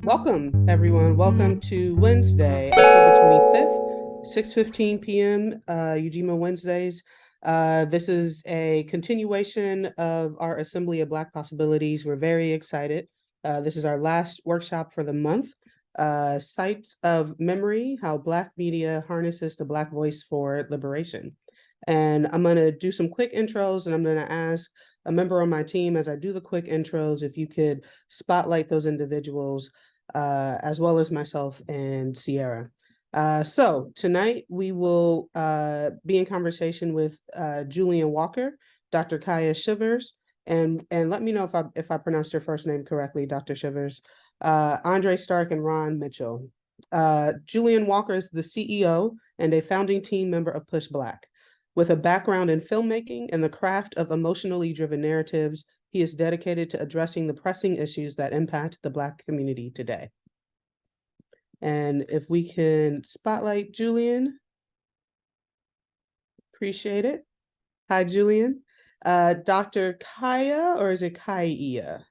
Welcome, everyone. Welcome to Wednesday, October 25th, 6:15 p.m., Ujima Wednesdays. This is a continuation of our Assembly of Black Possibilities. We're very excited. This is our last workshop for the month, Sites of Memory, How Black Media Harnesses the Black Voice for Liberation. And I'm going to do some quick intros, and I'm going to ask a member on my team as I do the quick intros if you could spotlight those individuals as well as myself and Sierra. So tonight we will be in conversation with Julian Walker, Dr. Kaya Shivers, and let me know if I pronounced your first name correctly, Dr. Shivers, Andre Stark, and Ron Mitchell. Julian Walker is the CEO and a founding team member of Push Black. With a background in filmmaking and the craft of emotionally driven narratives, he is dedicated to addressing the pressing issues that impact the Black community today. And if we can spotlight Julian, appreciate it. Hi, Julian. Dr. Kaya, or is it Kaya?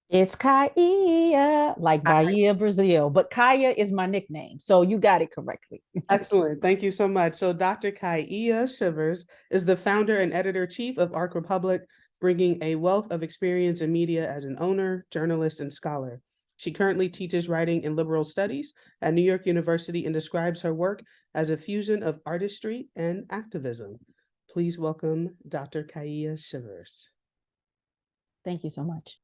It's Kaya, like Bahia, Brazil, but Kaya is my nickname. So you got it correctly. Excellent. Thank you so much. So Dr. Kaya Shivers is the founder and editor-chief of Arc Republic, bringing a wealth of experience in media as an owner, journalist, and scholar. She currently teaches writing and liberal studies at New York University and describes her work as a fusion of artistry and activism. Please welcome Dr. Kaya Shivers. Thank you so much.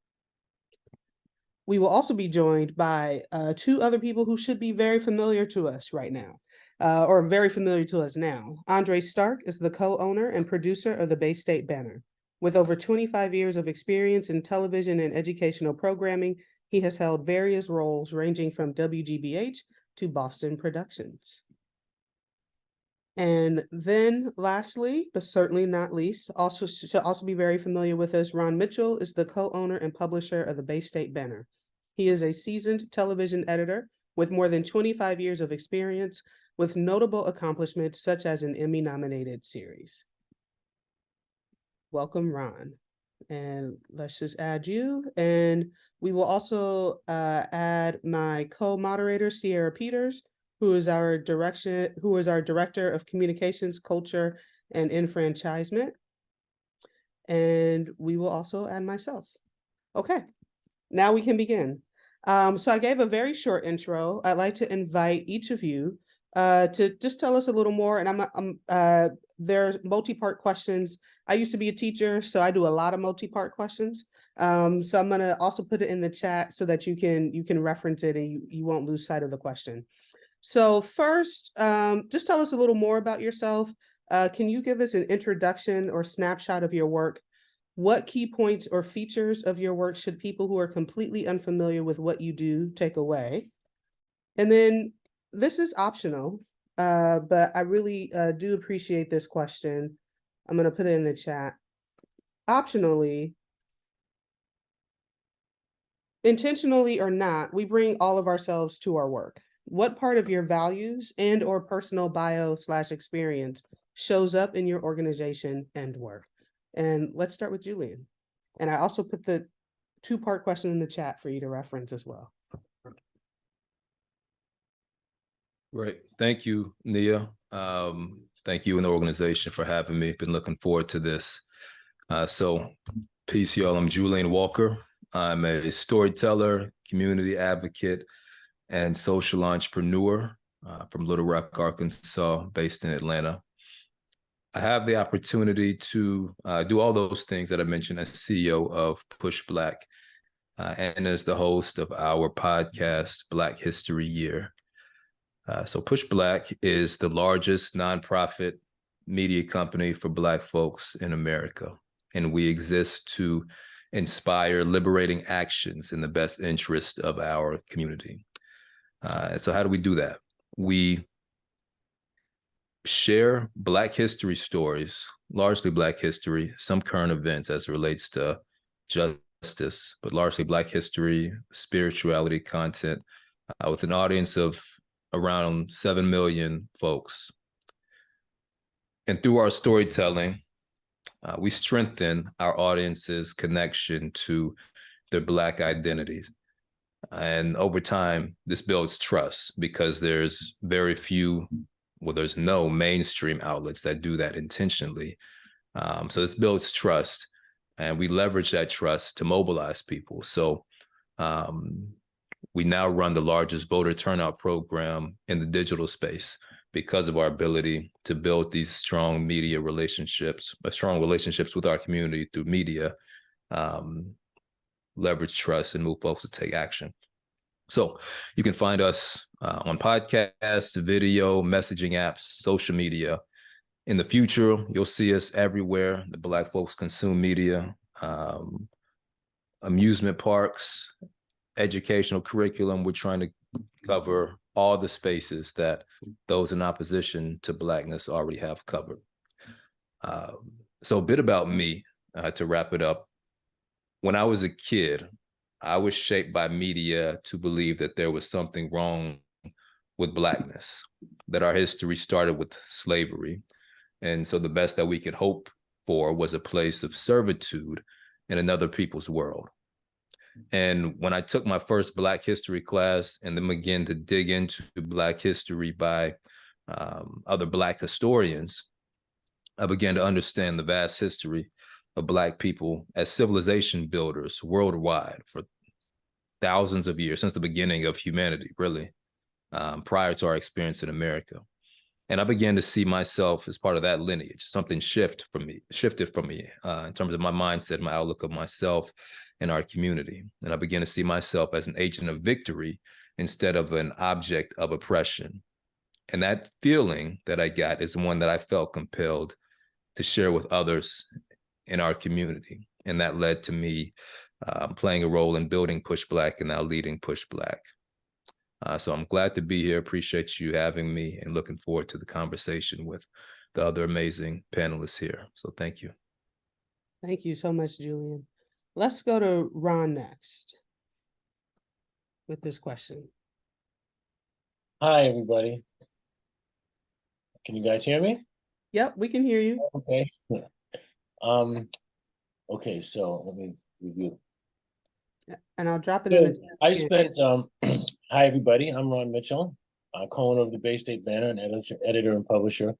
We will also be joined by two other people who should be very familiar to us right now, or very familiar to us now. Andre Stark is the co-owner and producer of the Bay State Banner. With over 25 years of experience in television and educational programming, he has held various roles ranging from WGBH to Boston Productions. And then lastly, but certainly not least, also should also be very familiar with us, Ron Mitchell is the co-owner and publisher of the Bay State Banner. He is a seasoned television editor with more than 25 years of experience, with notable accomplishments such as an Emmy-nominated series. Welcome, Ron. And let's just add you. And we will also add my co-moderator, Sierra Peters, who is our director of communications, culture, and enfranchisement. And we will also add myself. Okay, now we can begin. So I gave a very short intro. I'd like to invite each of you to just tell us a little more. And there's multi-part questions. I used to be a teacher, so I do a lot of multi-part questions. So I'm gonna also put it in the chat so that you can reference it and you won't lose sight of the question. So first, just tell us a little more about yourself. Can you give us an introduction or snapshot of your work? What key points or features of your work should people who are completely unfamiliar with what you do take away? And then this is optional, but I really do appreciate this question. I'm going to put it in the chat. Optionally, intentionally or not, we bring all of ourselves to our work. What part of your values and or personal bio/experience shows up in your organization and work? And let's start with Julian. And I also put the two-part question in the chat for you to reference as well. Right. Thank you, Nia. Thank you and the organization for having me. Been looking forward to this. So peace, y'all. I'm Julian Walker. I'm a storyteller, community advocate, and social entrepreneur from Little Rock, Arkansas, based in Atlanta. I have the opportunity to do all those things that I mentioned as CEO of Push Black and as the host of our podcast, Black History Year. So Push Black is the largest nonprofit media company for Black folks in America. And we exist to inspire liberating actions in the best interest of our community. So how do we do that? We share Black history stories, largely Black history, some current events as it relates to justice, but largely Black history, spirituality content with an audience of around 7 million folks. And through our storytelling, we strengthen our audience's connection to their Black identities. And over time, this builds trust because there's there's no mainstream outlets that do that intentionally. So this builds trust, and we leverage that trust to mobilize people. So um, we now run the largest voter turnout program in the digital space because of our ability to build these strong media relationships, strong relationships with our community through media, leverage trust, and move folks to take action. So you can find us on podcasts, video, messaging apps, social media. In the future, you'll see us everywhere the Black folks consume media, amusement parks, educational curriculum. We're trying to cover all the spaces that those in opposition to Blackness already have covered. So a bit about me to wrap it up. When I was a kid, I was shaped by media to believe that there was something wrong with Blackness, that our history started with slavery. And so the best that we could hope for was a place of servitude in another people's world. And when I took my first Black history class and then began to dig into Black history by other Black historians, I began to understand the vast history of Black people as civilization builders worldwide for thousands of years, since the beginning of humanity, really, prior to our experience in America. And I began to see myself as part of that lineage. Something shifted from me in terms of my mindset, my outlook of myself and our community. And I began to see myself as an agent of victory instead of an object of oppression. And that feeling that I got is one that I felt compelled to share with others in our community. And that led to me playing a role in building Push Black and now leading Push Black. So I'm glad to be here. Appreciate you having me and looking forward to the conversation with the other amazing panelists here. So thank you. Thank you so much, Julian. Let's go to Ron next with this question. Hi, everybody. Can you guys hear me? Yep, we can hear you. Okay. Okay, so let me review. And I'll drop it in the chat. I spent, hi, everybody. I'm Ron Mitchell, co-owner of the Bay State Banner and editor and publisher.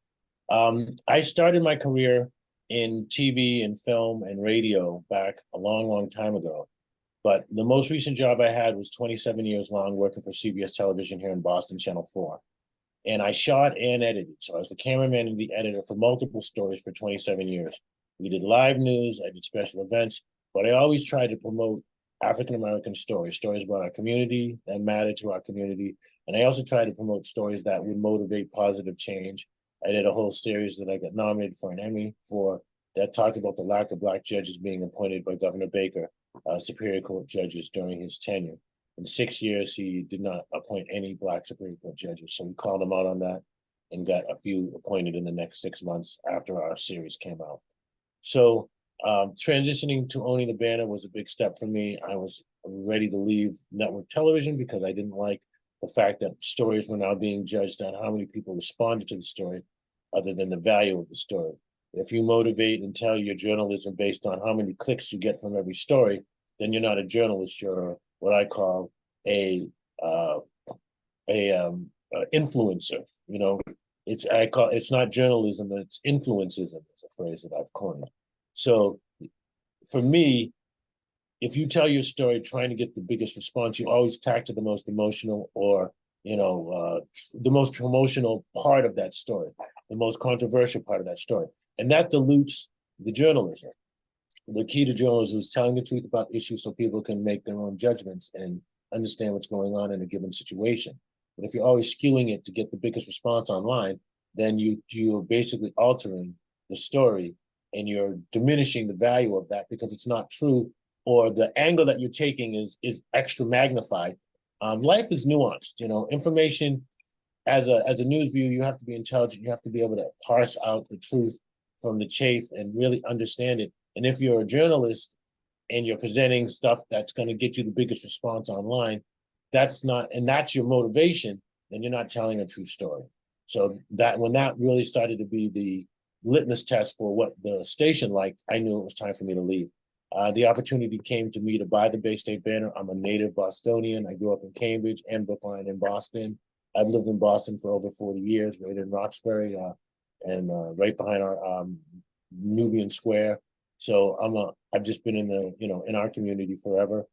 I started my career in TV and film and radio back a long, long time ago. But the most recent job I had was 27 years long working for CBS television here in Boston, Channel 4. And I shot and edited. So I was the cameraman and the editor for multiple stories for 27 years. We did live news, I did special events, but I always tried to promote African-American stories about our community that mattered to our community. And I also tried to promote stories that would motivate positive change. I did a whole series that I got nominated for an Emmy for that talked about the lack of Black judges being appointed by Governor Baker, Superior Court judges during his tenure. In 6 years, he did not appoint any Black Superior Court judges. So we called him out on that and got a few appointed in the next 6 months after our series came out. So transitioning to owning the banner was a big step for me. I was ready to leave network television because I didn't like the fact that stories were now being judged on how many people responded to the story other than the value of the story. If you motivate and tell your journalism based on how many clicks you get from every story, then you're not a journalist. You're what I call a influencer. You know, it's not journalism, it's influencism is a phrase that I've coined. So for me, if you tell your story trying to get the biggest response, you always tack to the most emotional or, the most promotional part of that story, the most controversial part of that story. And that dilutes the journalism. The key to journalism is telling the truth about issues so people can make their own judgments and understand what's going on in a given situation. But if you're always skewing it to get the biggest response online, then you're basically altering the story and you're diminishing the value of that because it's not true, or the angle that you're taking is extra magnified. Life is nuanced, information as a news viewer, you have to be intelligent. You have to be able to parse out the truth from the chaff and really understand it. And if you're a journalist and you're presenting stuff that's going to get you the biggest response online, that's your motivation, then you're not telling a true story. So that when that really started to be the litmus test for what the station liked, I knew it was time for me to leave. The opportunity came to me to buy the Bay State Banner. I'm a native Bostonian. I grew up in Cambridge and Brookline and Boston. I've lived in Boston for over 40 years, right in Roxbury, and right behind our Nubian Square. So I've just been in in our community forever.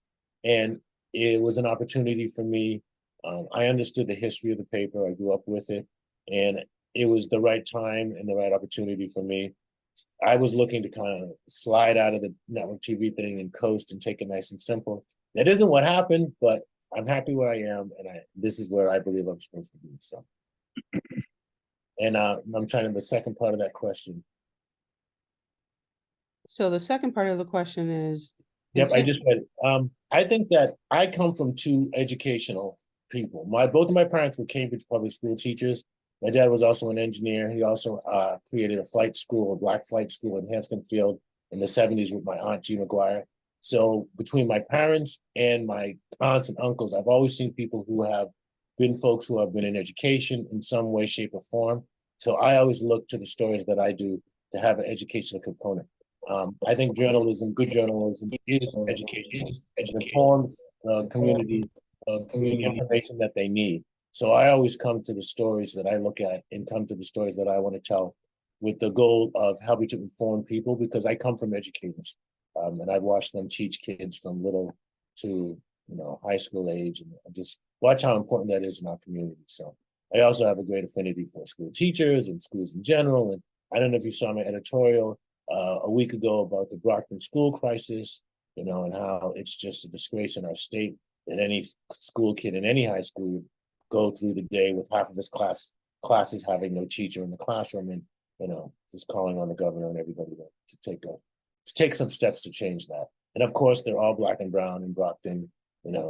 And it was an opportunity for me. I understood the history of the paper. I grew up with it, and it was the right time and the right opportunity for me. I was looking to kind of slide out of the network TV thing and coast and take it nice and simple. That isn't what happened, but I'm happy where I am, and this is where I believe I'm supposed to be. So, and I'm trying to the second part of that question. So the second part of the question is. Yep, I just read it. I think that I come from two educational people. Both of my parents were Cambridge public school teachers. My dad was also an engineer. He also created a flight school, a black flight school in Hanscomfield in the 70s with my aunt, G. McGuire. So between my parents and my aunts and uncles, I've always seen people who have been folks who have been in education in some way, shape, or form. So I always look to the stories that I do to have an educational component. I think good journalism is education. It informs community information that they need. So I always come to the stories that I look at and come to the stories that I want to tell with the goal of helping to inform people, because I come from educators, and I've watched them teach kids from little to high school age, and I just watch how important that is in our community. So I also have a great affinity for school teachers and schools in general. And I don't know if you saw my editorial a week ago about the Brockton school crisis, and how it's just a disgrace in our state that any school kid in any high school would go through the day with half of his classes having no teacher in the classroom, and just calling on the governor and everybody to take some steps to change that. And of course, they're all black and brown in Brockton,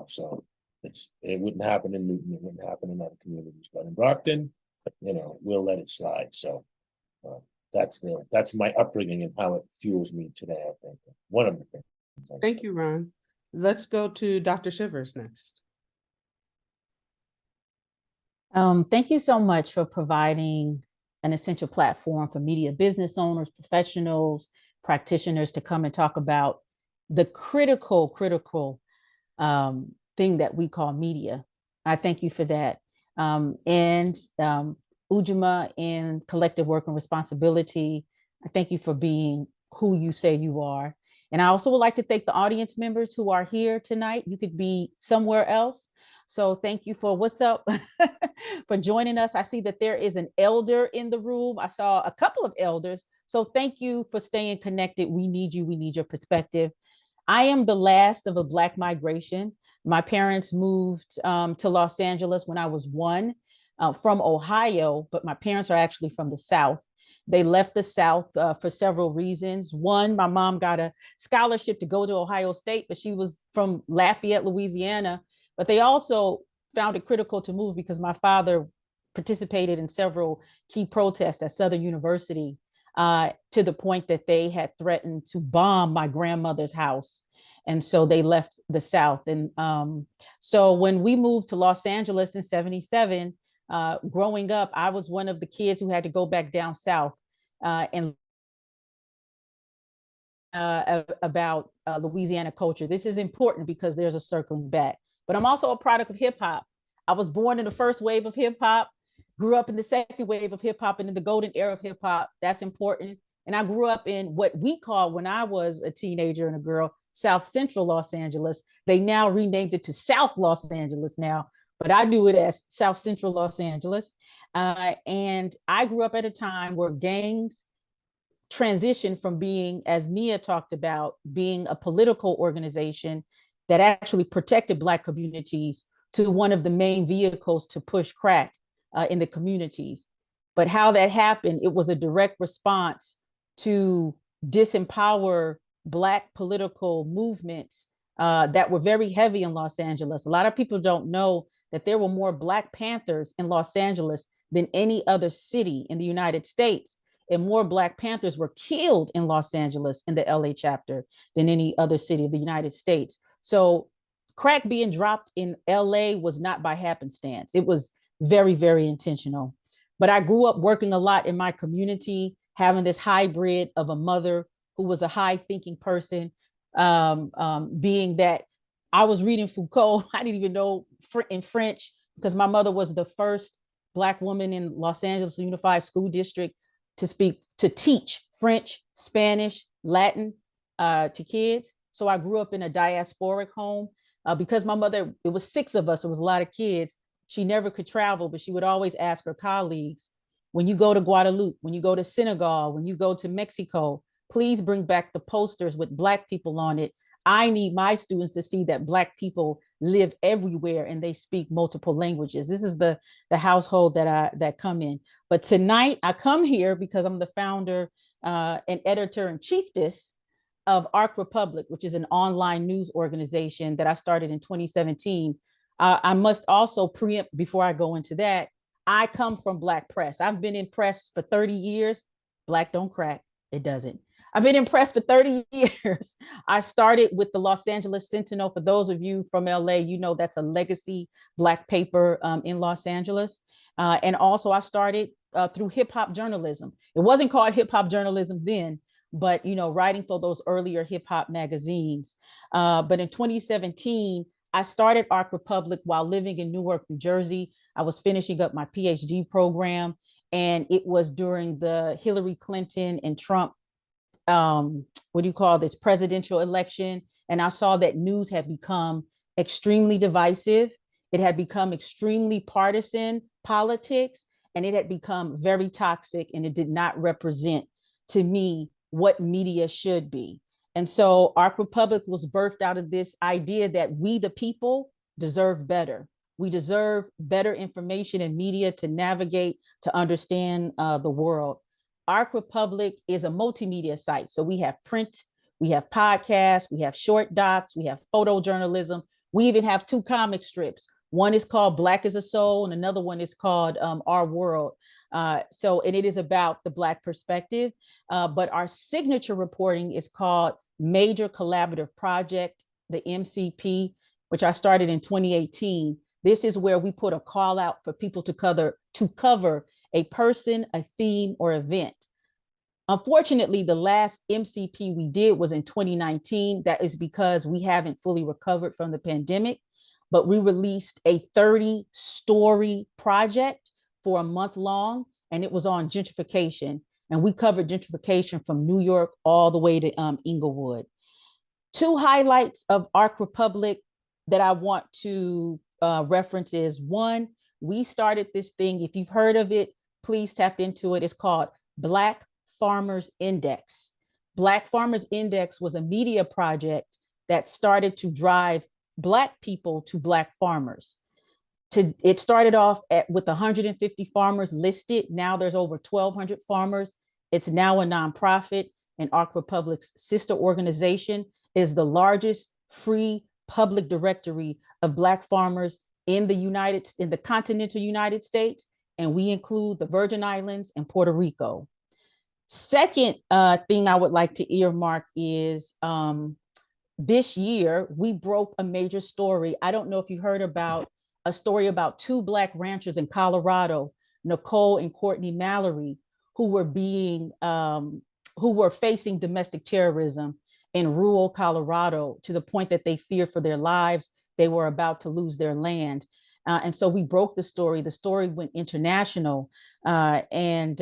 so it wouldn't happen in Newton, it wouldn't happen in other communities, but in Brockton, we'll let it slide. So that's my upbringing and how it fuels me today. I think one of the things. Thank you, Ron. Let's go to Dr. Shivers next. Thank you so much for providing an essential platform for media business owners, professionals, practitioners to come and talk about the critical thing that we call media. I thank you for that. And Ujima in Collective Work and Responsibility, I thank you for being who you say you are. And I also would like to thank the audience members who are here tonight. You could be somewhere else. So thank you for what's up, for joining us. I see that there is an elder in the room. I saw a couple of elders. So thank you for staying connected. We need you. We need your perspective. I am the last of a Black migration. My parents moved to Los Angeles when I was 1 from Ohio, but my parents are actually from the South. They left the South for several reasons. One, my mom got a scholarship to go to Ohio State, but she was from Lafayette, Louisiana. But they also found it critical to move because my father participated in several key protests at Southern University, to the point that they had threatened to bomb my grandmother's house. And so they left the South. And so when we moved to Los Angeles in 77, growing up, I was one of the kids who had to go back down South and about Louisiana culture. This is important because there's a circling back. But I'm also a product of hip hop. I was born in the first wave of hip hop, grew up in the second wave of hip hop, and in the golden era of hip hop. That's important. And I grew up in what we call, when I was a teenager and a girl, South Central Los Angeles. They now renamed it to South Los Angeles now, but I knew it as South Central Los Angeles. And I grew up at a time where gangs transitioned from being, as Nia talked about, being a political organization that actually protected Black communities to one of the main vehicles to push crack in the communities. But how that happened, it was a direct response to disempower Black political movements that were very heavy in Los Angeles. A lot of people don't know that there were more Black Panthers in Los Angeles than any other city in the United States. And more Black Panthers were killed in Los Angeles in the LA chapter than any other city of the United States. So crack being dropped in LA was not by happenstance. It was very, very intentional. But I grew up working a lot in my community, having this hybrid of a mother who was a high thinking person, being that I was reading Foucault. I didn't even know in French because my mother was the first Black woman in Los Angeles Unified School District to teach French, Spanish, Latin to kids. So I grew up in a diasporic home. Because my mother, it was 6 of us, it was a lot of kids. She never could travel, but she would always ask her colleagues, when you go to Guadeloupe, when you go to Senegal, when you go to Mexico, please bring back the posters with Black people on it. I need my students to see that Black people live everywhere and they speak multiple languages. This is the household that come in. But tonight I come here because I'm the founder and editor-in-chiefess of Arc Republic, which is an online news organization that I started in 2017. I must also preempt before I go into that, I come from Black press. I've been in press for 30 years. Black don't crack, it doesn't. I've been in press for 30 years. I started with the Los Angeles Sentinel. For those of you from LA, you know that's a legacy Black paper in Los Angeles. And also I started through hip hop journalism. It wasn't called hip hop journalism then, but writing for those earlier hip hop magazines. But in 2017, I started Arc Republic while living in Newark, New Jersey. I was finishing up my PhD program, and it was during the Hillary Clinton and Trump, presidential election. And I saw that news had become extremely divisive. It had become extremely partisan politics, and it had become very toxic, and it did not represent, to me, what media should be. And so Arc Republic was birthed out of this idea that we, the people, deserve better. We deserve better information and media to navigate, to understand the world. Arc Republic is a multimedia site. So we have print, we have podcasts, we have short docs, we have photojournalism. We even have 2 comic strips. One is called Black as a Soul, and another one is called Our World. And it is about the Black perspective. But our signature reporting is called Major Collaborative Project, the MCP, which I started in 2018. This is where we put a call out for people to cover a person, a theme, or event. Unfortunately, the last MCP we did was in 2019. That is because we haven't fully recovered from the pandemic, but we released a 30-story project for a month long, and it was on gentrification. And we covered gentrification from New York all the way to Inglewood. 2 highlights of Arc Republic that I want to reference is, 1, we started this thing. If you've heard of it, please tap into it. It's called Black Farmers Index. Black Farmers Index was a media project that started to drive Black people to Black farmers. It started off with 150 farmers listed. Now there's over 1,200 farmers. It's now a nonprofit, and Arc Republic's sister organization is the largest free public directory of Black farmers in the continental United States, and we include the Virgin Islands and Puerto Rico. Second thing I would like to earmark is this year we broke a major story. I don't know if you heard about a story about 2 Black ranchers in Colorado, Nicole and Courtney Mallory, who were facing domestic terrorism in rural Colorado to the point that they feared for their lives. They were about to lose their land. And so we broke the story. The story went international, and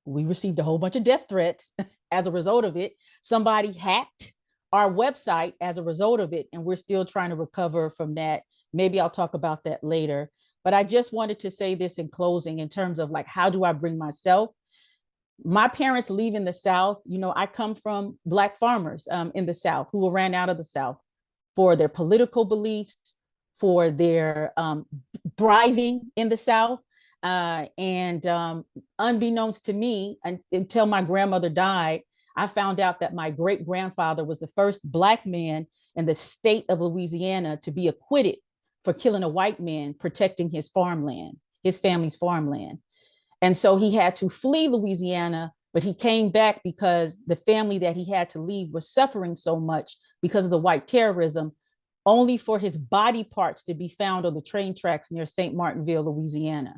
we received a whole bunch of death threats as a result of it. Somebody hacked our website as a result of it, and we're still trying to recover from that. Maybe I'll talk about that later. But I just wanted to say this in closing in terms of how do I bring myself? My parents leaving the South, I come from Black farmers in the South who ran out of the South for their political beliefs, for their thriving in the South. And unbeknownst to me, until my grandmother died, I found out that my great-grandfather was the first Black man in the state of Louisiana to be acquitted for killing a white man protecting his farmland, his family's farmland. And so he had to flee Louisiana, but he came back because the family that he had to leave was suffering so much because of the white terrorism, only for his body parts to be found on the train tracks near St. Martinville, Louisiana.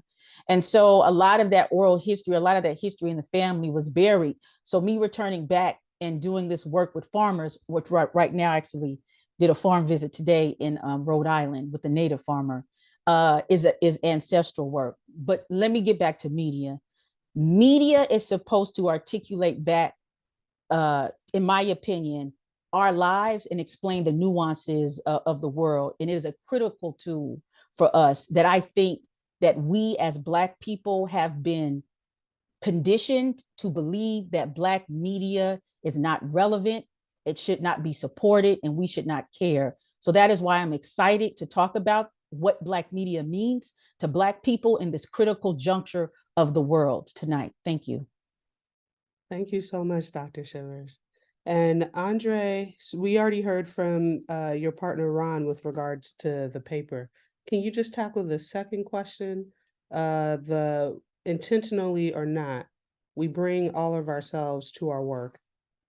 And so a lot of that oral history, a lot of that history in the family was buried. So me returning back and doing this work with farmers, which right now actually did a farm visit today in Rhode Island with a native farmer, is ancestral work. But let me get back to media. Media is supposed to articulate back, in my opinion, our lives and explain the nuances of the world. And it is a critical tool for us that I think that we as Black people have been conditioned to believe that Black media is not relevant, it should not be supported, and we should not care. So that is why I'm excited to talk about what Black media means to Black people in this critical juncture of the world tonight. Thank you. Thank you so much, Dr. Shivers. And Andre, we already heard from your partner, Ron, with regards to the paper. Can you just tackle the second question? The intentionally or not, we bring all of ourselves to our work.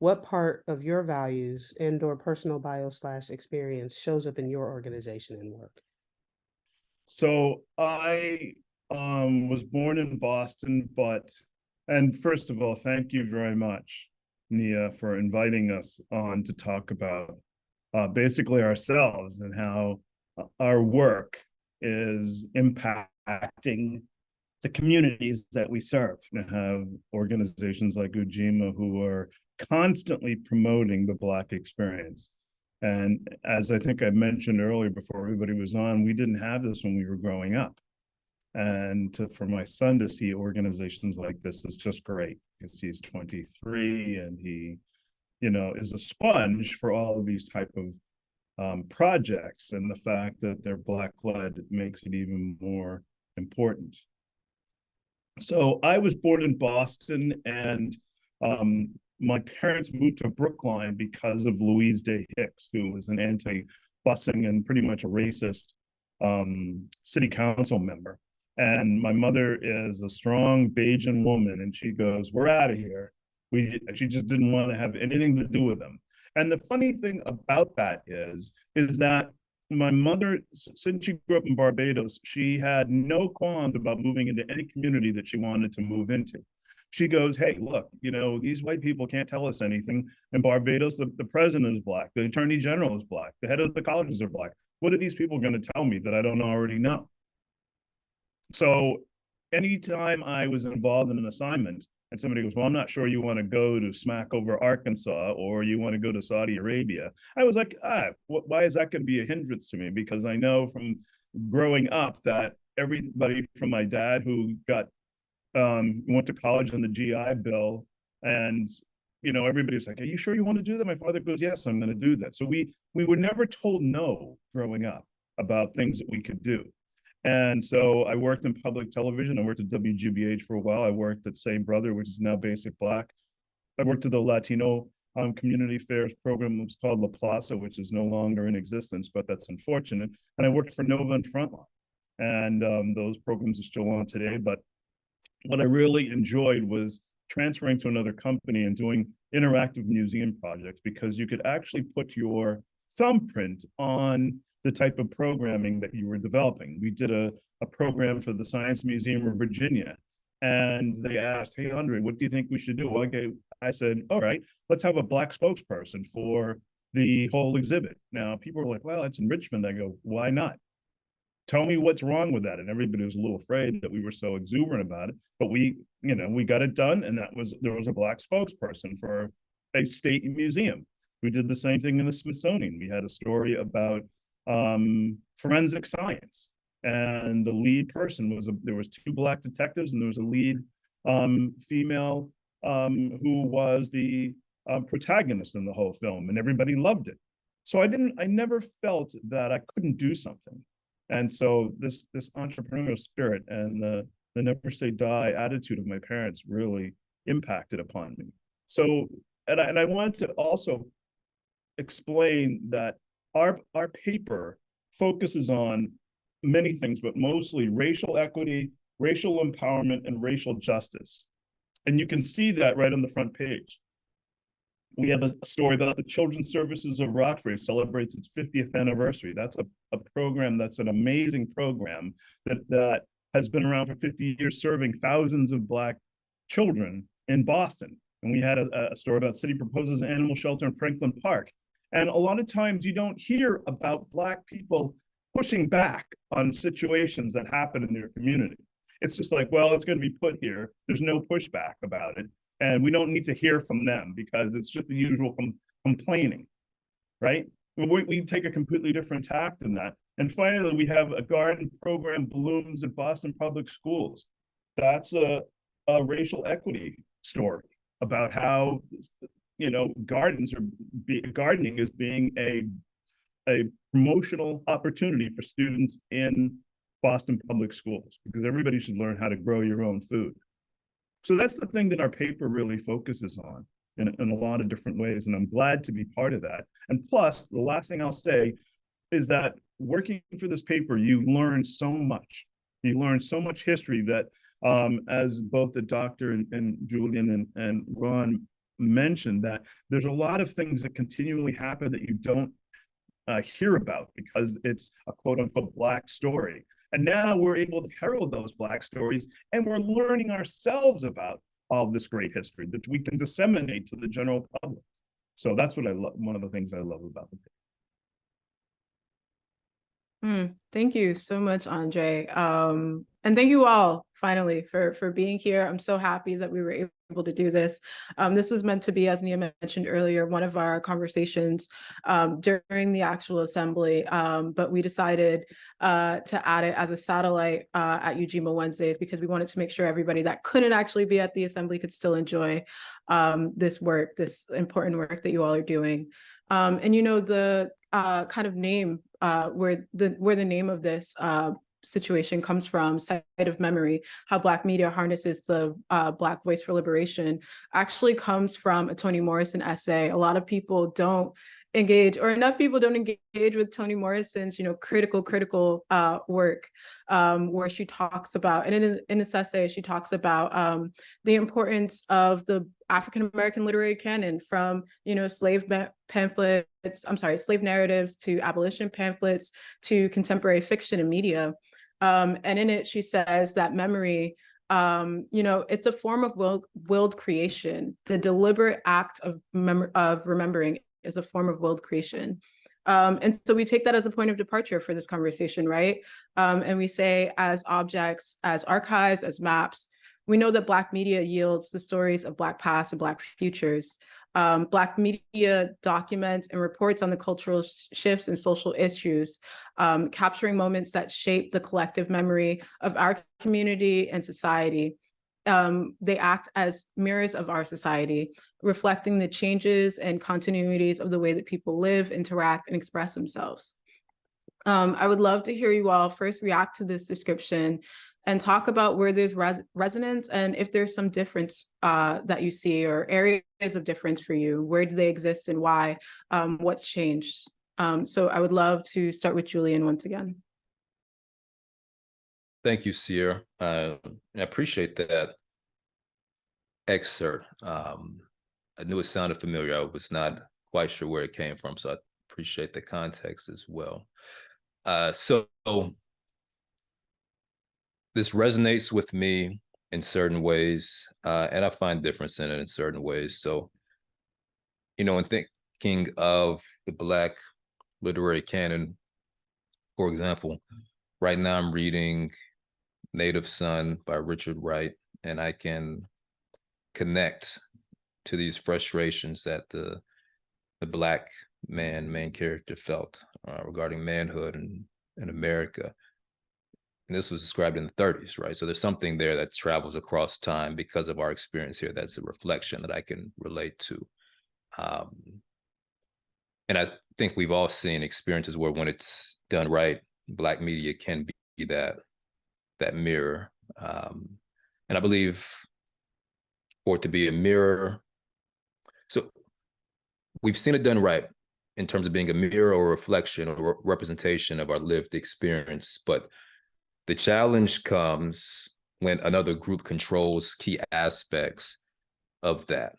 What part of your values and or personal bio/experience shows up in your organization and work? So I was born in Boston, and first of all, thank you very much, Nia, for inviting us on to talk about basically ourselves and how our work is impacting the communities that we serve. And have organizations like Ujima who are constantly promoting the Black experience. And as I think I mentioned earlier before everybody was on, we didn't have this when we were growing up. And for my son to see organizations like this is just great, because he's 23 and he, is a sponge for all of these type of projects. And the fact that they're Black-led makes it even more important. So I was born in Boston, and my parents moved to Brookline because of Louise Day Hicks, who was an anti-busing and pretty much a racist city council member. And my mother is a strong Bajan woman, and she goes, "We're out of here." She just didn't want to have anything to do with them. And the funny thing about that is that my mother, since she grew up in Barbados, she had no qualms about moving into any community that she wanted to move into. She goes, "Hey, look, these white people can't tell us anything. In Barbados, the president is Black, the attorney general is Black, the head of the colleges are Black. What are these people going to tell me that I don't already know?" So anytime I was involved in an assignment and somebody goes, "Well, I'm not sure you want to go to Smackover, Arkansas, or you want to go to Saudi Arabia," I was like, why is that going to be a hindrance to me? Because I know from growing up that everybody from my dad who went to college on the GI Bill, and everybody's like, "Are you sure you want to do that?" My father goes, "Yes, I'm going to do that." So we were never told no growing up about things that we could do. And so I worked in public television. I worked at WGBH for a while. I worked at Say Brother, which is now Basic Black. I worked at the Latino community affairs program. It was called La Plaza, which is no longer in existence, but that's unfortunate. And I worked for Nova and Frontline. And those programs are still on today. But what I really enjoyed was transferring to another company and doing interactive museum projects, because you could actually put your thumbprint on the type of programming that you were developing. We did a program for the Science Museum of Virginia, and they asked, "Hey, Andre, what do you think we should do?" Well, I said, "All right, let's have a Black spokesperson for the whole exhibit." Now, people were like, "Well, it's in Richmond." I go, "Why not? Tell me what's wrong with that." And everybody was a little afraid that we were so exuberant about it, but we got it done. And there was a Black spokesperson for a state museum. We did the same thing in the Smithsonian. We had a story about forensic science, and the lead person there was two Black detectives, and there was a lead female who was the protagonist in the whole film, and everybody loved it. So I never felt that I couldn't do something. And so this entrepreneurial spirit and the never say die attitude of my parents really impacted upon me. So, and I wanted to also explain that our paper focuses on many things, but mostly racial equity, racial empowerment, and racial justice. And you can see that right on the front page. We have a story about the Children's Services of Rockford celebrates its 50th anniversary. That's a program that's an amazing program that has been around for 50 years, serving thousands of Black children in Boston. and we had a story about city proposes an animal shelter in Franklin Park. And a lot of times you don't hear about Black people pushing back on situations that happen in their community. It's just like, well, it's going to be put here. There's no pushback about it. And we don't need to hear from them because it's just the usual complaining, right? We take a completely different tact in that. And finally, we have a garden program, Blooms at Boston Public Schools. That's a racial equity story about how, you know, gardening is being a promotional opportunity for students in Boston Public Schools, because everybody should learn how to grow your own food. So that's the thing that our paper really focuses on in a lot of different ways. And I'm glad to be part of that. And plus, the last thing I'll say is that working for this paper, you learn so much. You learn so much history that, as both the doctor and Julian and Ron mentioned, that there's a lot of things that continually happen that you don't hear about because it's a quote unquote Black story. And now we're able to herald those Black stories, and we're learning ourselves about all this great history that we can disseminate to the general public. So that's what I love. One of the things I love about the paper. Thank you so much, Andre. And thank you all finally for being here. I'm so happy that we were able to do this. This was meant to be, as Nia mentioned earlier, one of our conversations during the actual assembly, but we decided to add it as a satellite at Ujima Wednesdays because we wanted to make sure everybody that couldn't actually be at the assembly could still enjoy this work, this important work that you all are doing. And you know, the kind of name where the name of this situation comes from, Site of Memory, how Black media harnesses the Black voice for liberation, actually comes from a Toni Morrison essay. A lot of people don't engage, or enough people don't engage with Toni Morrison's, you know, critical work, where she talks about, and in this essay, she talks about the importance of the African-American literary canon, from, you know, slave narratives to abolition pamphlets to contemporary fiction and media. And in it, she says that memory, you know, it's a form of willed creation. The deliberate act of remembering is a form of willed creation. And so we take that as a point of departure for this conversation, right? And we say, as objects, as archives, as maps, we know that Black media yields the stories of Black past and Black futures. Black media documents and reports on the cultural shifts and social issues, capturing moments that shape the collective memory of our community and society. They act as mirrors of our society, reflecting the changes and continuities of the way that people live, interact, and express themselves. I would love to hear you all first react to this description and talk about where there's resonance and if there's some difference that you see, or areas of difference for you. Where do they exist and why? What's changed? So I would love to start with Julian once again. Thank you, Sierra. I appreciate that excerpt. I knew it sounded familiar. I was not quite sure where it came from, so I appreciate the context as well. So this resonates with me in certain ways, and I find difference in it in certain ways. So, you know, in thinking of the Black literary canon, for example, right now I'm reading Native Son by Richard Wright, and I can connect to these frustrations that the Black main character felt regarding manhood in America. And this was described in the 30s, right? So there's something there that travels across time because of our experience here. That's a reflection that I can relate to. And I think we've all seen experiences where when it's done right, Black media can be that mirror. And I believe for it to be a mirror, so we've seen it done right in terms of being a mirror or reflection or representation of our lived experience, but the challenge comes when another group controls key aspects of that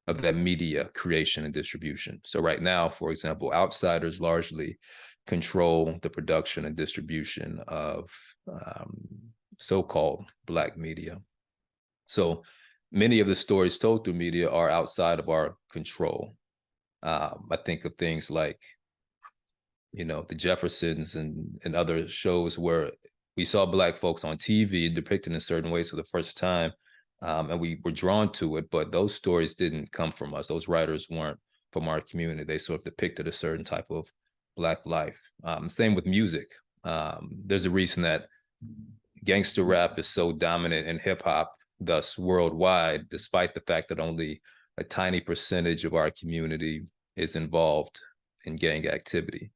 media creation and distribution. So right now, for example, outsiders largely control the production and distribution of so-called Black media. So many of the stories told through media are outside of our control. I think of things like, the Jeffersons and other shows where we saw Black folks on TV depicted in certain ways for the first time, and we were drawn to it, but those stories didn't come from us. Those writers weren't from our community. They sort of depicted a certain type of Black life. Same with music. There's a reason that gangster rap is so dominant in hip hop, thus worldwide, despite the fact that only a tiny percentage of our community is involved in gang activity.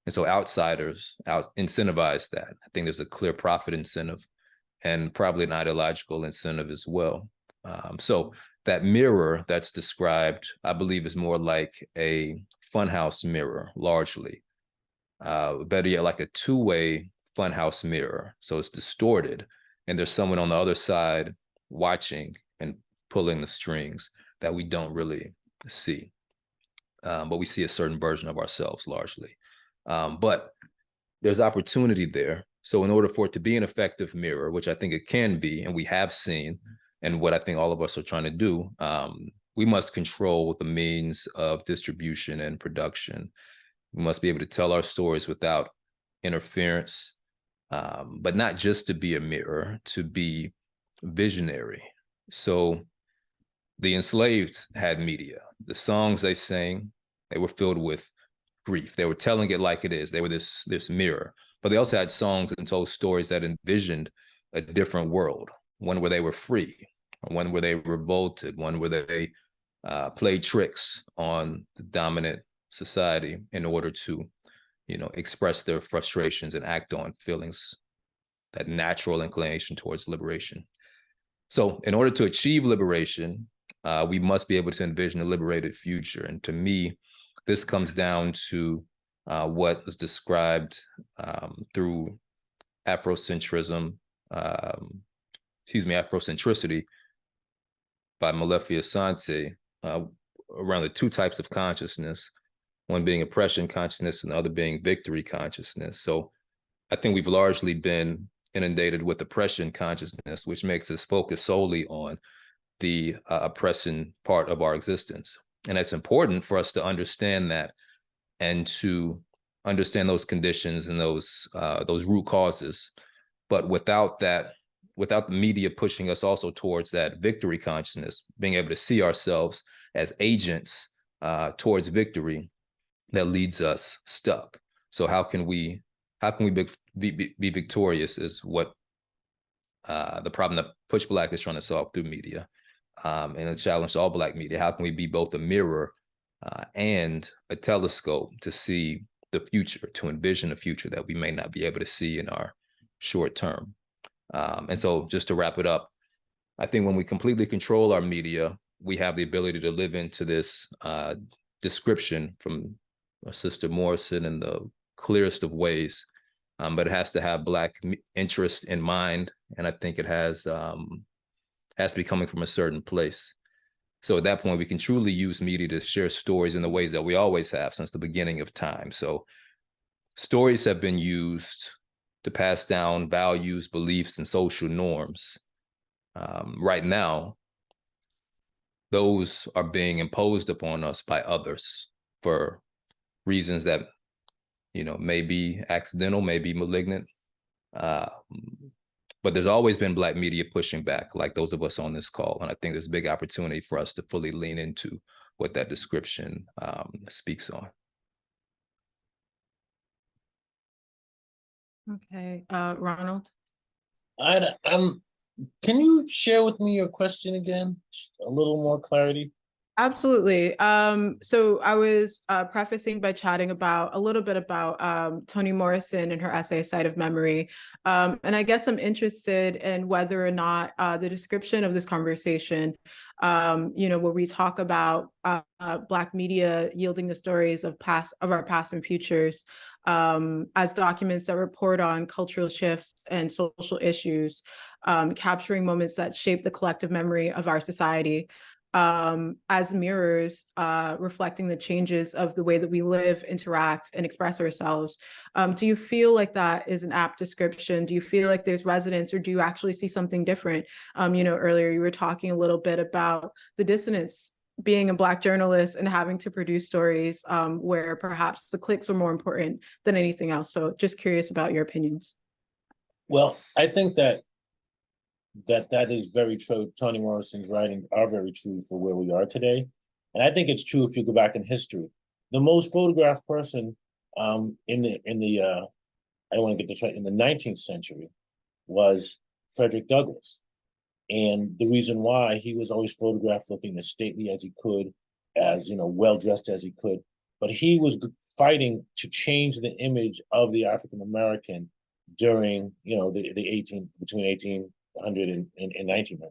And so outsiders incentivize that. I think there's a clear profit incentive and probably an ideological incentive as well. So that mirror that's described, I believe, is more like a funhouse mirror, largely. Better yet, like a two-way funhouse mirror. So it's distorted, and there's someone on the other side watching and pulling the strings that we don't really see. But we see a certain version of ourselves largely. But there's opportunity there. So in order for it to be an effective mirror, which I think it can be, and we have seen, and what I think all of us are trying to do, we must control the means of distribution and production. We must be able to tell our stories without interference, but not just to be a mirror, to be visionary. So the enslaved had media. The songs they sang, they were filled with grief. They were telling it like it is. They were this mirror. But they also had songs and told stories that envisioned a different world, one where they were free, one where they revolted, one where they played tricks on the dominant society in order to, express their frustrations and act on feelings, that natural inclination towards liberation. So in order to achieve liberation, we must be able to envision a liberated future. And to me, this comes down to what was described through Afrocentricity by Malefi Asante, around the two types of consciousness, one being oppression consciousness and the other being victory consciousness. So I think we've largely been inundated with oppression consciousness, which makes us focus solely on the oppression part of our existence. And it's important for us to understand that and to understand those conditions and those root causes. But without the media pushing us also towards that victory consciousness, being able to see ourselves as agents towards victory, that leads us stuck. So how can we be victorious is what the problem that Push Black is trying to solve through media. And a challenge to all Black media. How can we be both a mirror and a telescope to see the future, to envision a future that we may not be able to see in our short term? And so just to wrap it up, I think when we completely control our media, we have the ability to live into this description from Sister Morrison in the clearest of ways, but it has to have Black interest in mind. And I think it has to be coming from a certain place. So at that point, we can truly use media to share stories in the ways that we always have since the beginning of time. So stories have been used to pass down values, beliefs, and social norms. Right now, those are being imposed upon us by others for reasons that, may be accidental, may be malignant. But there's always been Black media pushing back, like those of us on this call. And I think there's a big opportunity for us to fully lean into what that description speaks on. Okay, Ronald. Can you share with me your question again? Just a little more clarity. Absolutely. So I was prefacing by chatting a little bit about Toni Morrison and her essay, Site of Memory. And I guess I'm interested in whether or not the description of this conversation, where we talk about Black media yielding the stories of our past and futures as documents that report on cultural shifts and social issues, capturing moments that shape the collective memory of our society. as mirrors, reflecting the changes of the way that we live, interact, and express ourselves. Do you feel like that is an apt description? Do you feel like there's resonance, or do you actually see something different? Earlier you were talking a little bit about the dissonance being a Black journalist and having to produce stories where perhaps the clicks are more important than anything else. So just curious about your opinions. Well, I think that is very true. Toni Morrison's writings are very true for where we are today. And I think it's true if you go back in history. The most photographed person in the I don't want to get this right, in the 19th century was Frederick Douglass. And the reason why, he was always photographed looking as stately as he could, as well dressed as he could. But he was fighting to change the image of the African American during between 1800 and 1900,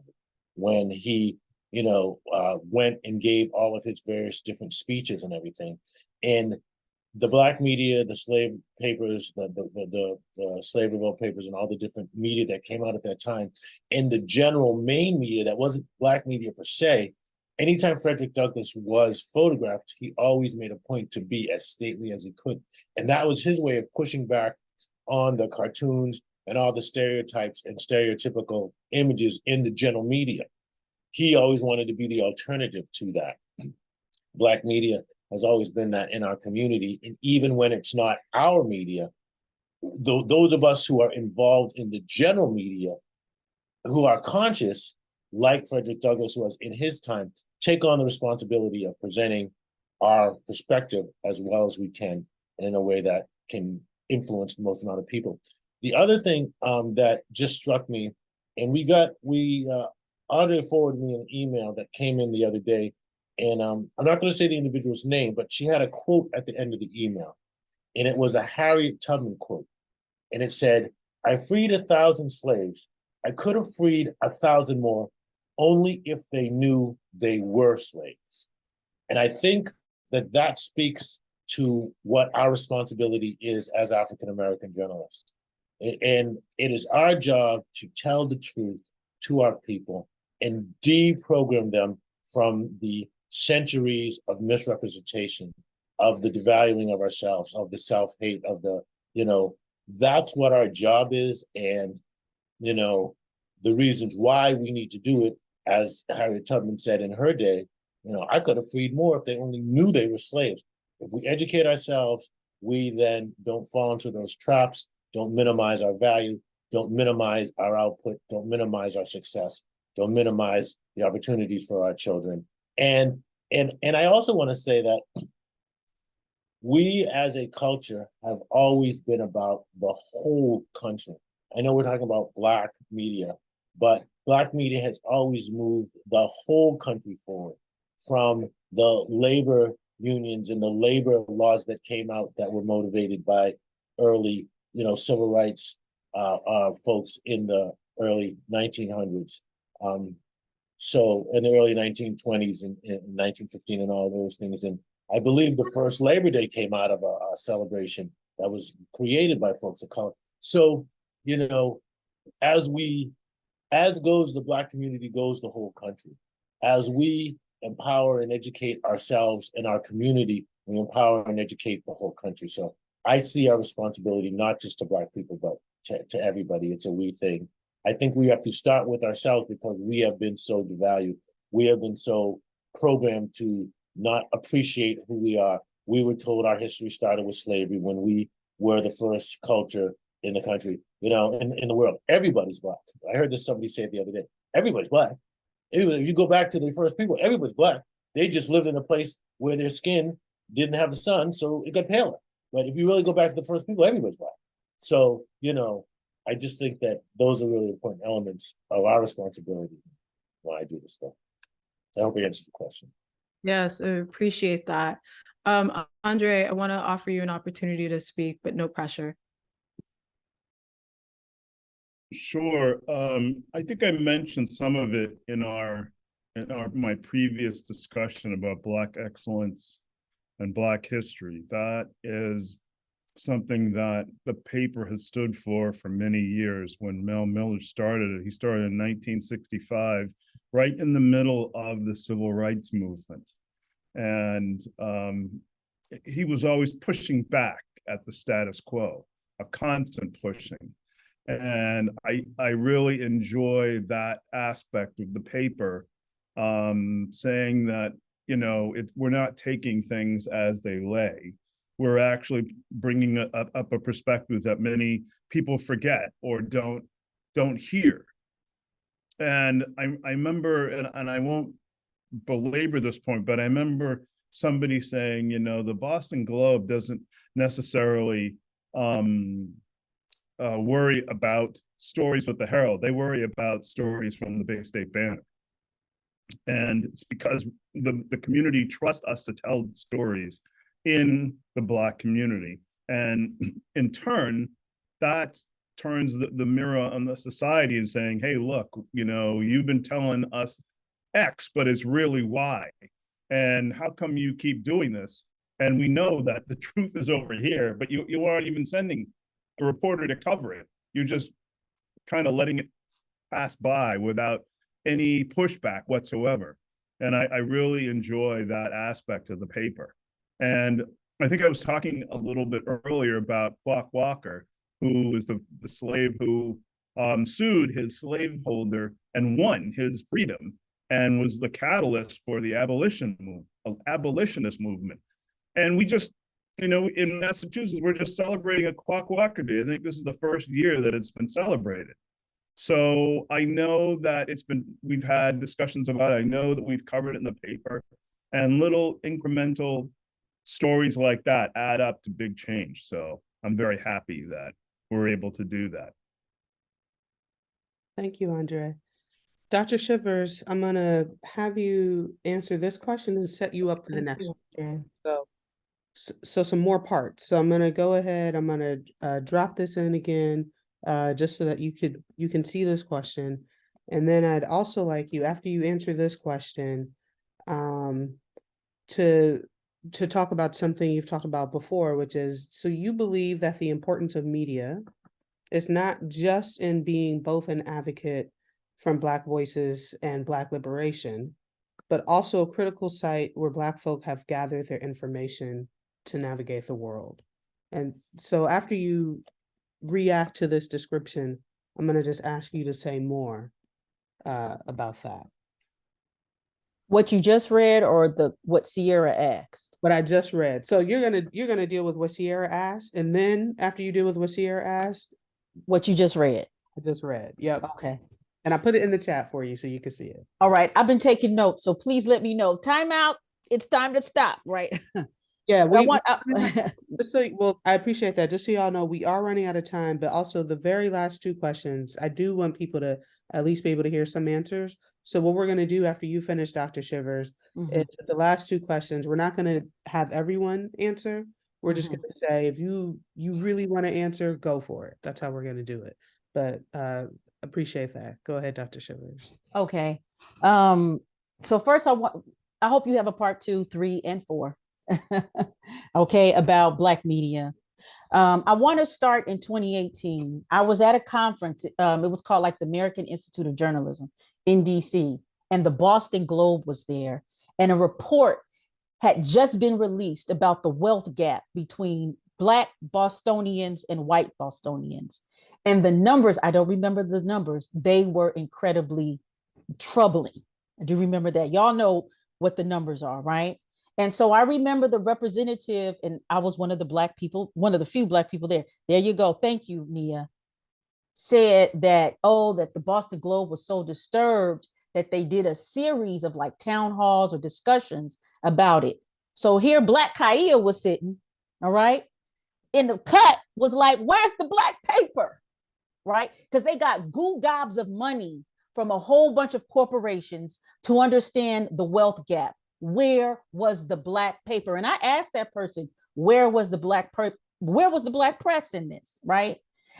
when he went and gave all of his various different speeches and everything. And the Black media, the slave papers, the slave revolt papers, and all the different media that came out at that time, and the general main media that wasn't Black media per se, anytime Frederick Douglass was photographed, he always made a point to be as stately as he could. And that was his way of pushing back on the cartoons and all the stereotypes and stereotypical images in the general media. He always wanted to be the alternative to that. Black media has always been that in our community. And even when it's not our media, those of us who are involved in the general media, who are conscious, like Frederick Douglass was in his time, take on the responsibility of presenting our perspective as well as we can in a way that can influence the most amount of people. The other thing that just struck me, and Audrey forwarded me an email that came in the other day, and I'm not going to say the individual's name, but she had a quote at the end of the email, and it was a Harriet Tubman quote, and it said, "I freed 1,000 slaves. I could have freed 1,000 more, only if they knew they were slaves." And I think that speaks to what our responsibility is as African-American journalists. And it is our job to tell the truth to our people and deprogram them from the centuries of misrepresentation, of the devaluing of ourselves, of the self-hate, of that's what our job is. And, the reasons why we need to do it, as Harriet Tubman said in her day, I could have freed more if they only knew they were slaves. If we educate ourselves, we then don't fall into those traps, don't minimize our value, don't minimize our output, don't minimize our success, don't minimize the opportunities for our children. And I also want to say that we as a culture have always been about the whole country. I know we're talking about Black media, but Black media has always moved the whole country forward, from the labor unions and the labor laws that came out that were motivated by early, civil rights folks in the early 1900s. So in the early 1920s and 1915 and all those things. And I believe the first Labor Day came out of a celebration that was created by folks of color. So, as goes the Black community, goes the whole country. As we empower and educate ourselves and our community, we empower and educate the whole country. So I see our responsibility not just to Black people, but to everybody. It's a we thing. I think we have to start with ourselves, because we have been so devalued. We have been so programmed to not appreciate who we are. We were told our history started with slavery, when we were the first culture in the country, in the world. Everybody's Black. I heard this somebody say it the other day. Everybody's Black. If you go back to the first people, everybody's Black. They just lived in a place where their skin didn't have the sun, so it got paler. But if you really go back to the first people, everybody's Black. So, I just think that those are really important elements of our responsibility when I do this stuff. So I hope I answered the question. Yes, I appreciate that. Andre, I want to offer you an opportunity to speak, but no pressure. Sure. I think I mentioned some of it in my previous discussion about Black excellence and Black history. That is something that the paper has stood for many years. When Mel Miller started it, he started in 1965 right in the middle of the civil rights movement. And he was always pushing back at the status quo, a constant pushing. And I really enjoy that aspect of the paper, saying that, you know, we're not taking things as they lay. We're actually bringing up a perspective that many people forget or don't hear. And I remember, and I won't belabor this point, but I remember somebody saying, you know, the Boston Globe doesn't necessarily worry about stories with the Herald. They worry about stories from the Bay State Banner. And it's because the community trusts us to tell the stories in the Black community. And in turn, that turns the mirror on the society and saying, hey, look, you know, you've been telling us X, but it's really Y. And how come you keep doing this? And we know that the truth is over here, but you aren't even sending a reporter to cover it. You're just kind of letting it pass by without any pushback whatsoever. And I really enjoy that aspect of the paper. And I think I was talking a little bit earlier about Clock Walker, who was the slave who sued his slaveholder and won his freedom and was the catalyst for the abolitionist movement. And we just, you know, in Massachusetts, we're just celebrating a Clock Walker Day. I think this is the first year that it's been celebrated. So I know that we've had discussions about it. I know that we've covered it in the paper, and little incremental stories like that add up to big change. So I'm very happy that we're able to do that. Thank you, Andre. Dr. Shivers, I'm going to have you answer this question and set you up for the next one. So some more parts. So I'm going to go ahead. I'm going to drop this in again, just so that you can see this question. And then I'd also like you, after you answer this question, to talk about something you've talked about before, which is, so you believe that the importance of media is not just in being both an advocate from Black voices and Black liberation, but also a critical site where Black folk have gathered their information to navigate the world. And so after you react to this description, I'm going to just ask you to say more about that. What you just read, or what Sierra asked? What I just read. So you're gonna deal with what Sierra asked, and then after you deal with what Sierra asked, what you just read. I just read. Yep. Okay. And I put it in the chat for you so you can see it. All right. I've been taking notes, so please let me know. Time out. It's time to stop, right? Yeah, well, I appreciate that. Just so y'all know, we are running out of time, but also the very last two questions, I do want people to at least be able to hear some answers. So what we're going to do after you finish, Dr. Shivers, is the last two questions, we're not going to have everyone answer. We're just going to say, if you really want to answer, go for it. That's how we're going to do it. But appreciate that. Go ahead, Dr. Shivers. Okay. So first, I hope you have a part 2, 3, and 4. Okay, about Black media. I want to start in 2018. I was at a conference. It was called like the American Institute of Journalism in DC, and the Boston Globe was there. And a report had just been released about the wealth gap between Black Bostonians and white Bostonians. And the numbers, I don't remember the numbers, they were incredibly troubling. I do remember that. Y'all know what the numbers are, right? And so I remember the representative, and I was one of the Black people, one of the few Black people there. There you go. Thank you, Nia. Said that, that the Boston Globe was so disturbed that they did a series of like town halls or discussions about it. So here Black Kaya was sitting, all right? In the cut was like, where's the Black paper, right? Because they got goo gobs of money from a whole bunch of corporations to understand the wealth gap. Where was the Black paper? And I asked that person, where was the Black press in this, right?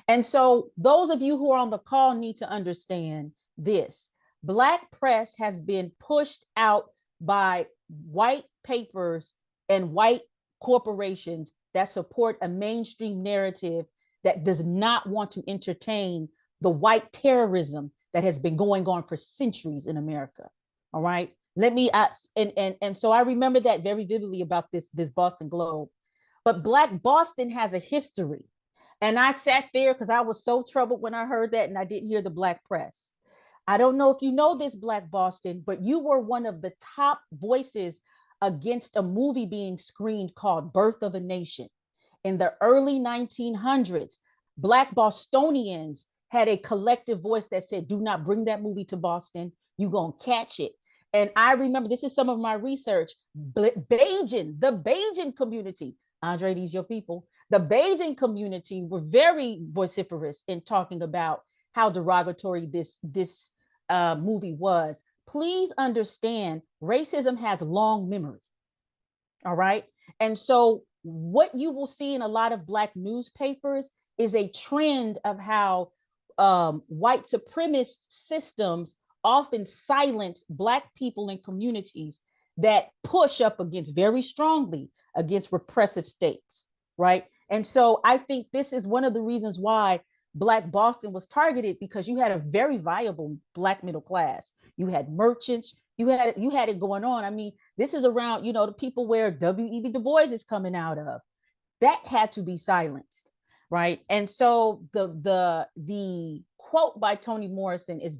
And so those of you who are on the call need to understand this. Black press has been pushed out by white papers and white corporations that support a mainstream narrative that does not want to entertain the white terrorism that has been going on for centuries in America. All right. And so I remember that very vividly about this Boston Globe. But Black Boston has a history. And I sat there because I was so troubled when I heard that, and I didn't hear the Black press. I don't know if you know this, Black Boston, but you were one of the top voices against a movie being screened called Birth of a Nation. In the early 1900s, Black Bostonians had a collective voice that said, do not bring that movie to Boston. You're going to catch it. And I remember, this is some of my research, the Bajan community, Andre, these your people, the Bajan community were very vociferous in talking about how derogatory this movie was. Please understand, racism has long memory. All right. And so what you will see in a lot of Black newspapers is a trend of how white supremacist systems often silence Black people in communities that push up against very strongly against repressive states, right? And so I think this is one of the reasons why Black Boston was targeted, because you had a very viable Black middle class. You had merchants, you had it going on. I mean, this is around, the people where W.E.B. Du Bois is coming out of. That had to be silenced, right? And so the quote by Toni Morrison is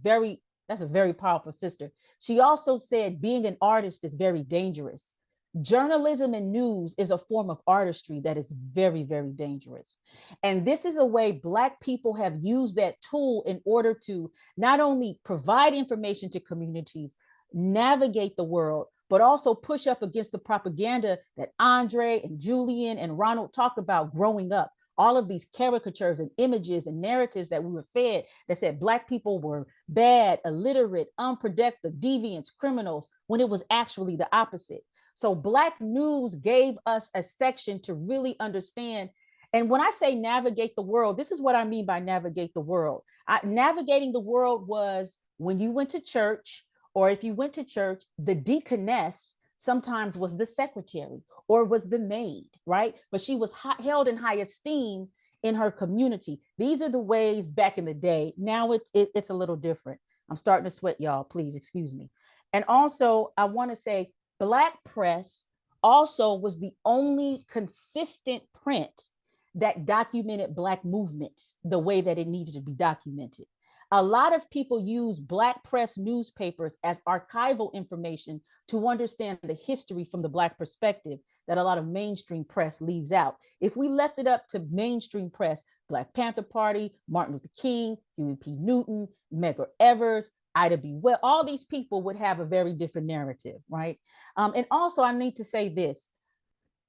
that's a very powerful sister. She also said, being an artist is very dangerous. Journalism and news is a form of artistry that is very, very dangerous. And this is a way Black people have used that tool in order to not only provide information to communities, navigate the world, but also push up against the propaganda that Andre and Julian and Ronald talked about growing up. All of these caricatures and images and narratives that we were fed that said Black people were bad, illiterate, unproductive, deviants, criminals, when it was actually the opposite. So Black news gave us a section to really understand. And when I say navigate the world, this is what I mean by navigate the world. Navigating the world was when you went to church, or if you went to church, the deaconess sometimes was the secretary or was the maid, right? But she was held in high esteem in her community. These are the ways back in the day. Now it's a little different. I'm starting to sweat, y'all. Please excuse me. And also, I want to say Black press also was the only consistent print that documented Black movements the way that it needed to be documented. A lot of people use Black press newspapers as archival information to understand the history from the Black perspective that a lot of mainstream press leaves out. If we left it up to mainstream press, Black Panther Party, Martin Luther King, Huey P. Newton, Medgar Evers, Ida B. Wells, all these people would have a very different narrative, right? And also, I need to say this.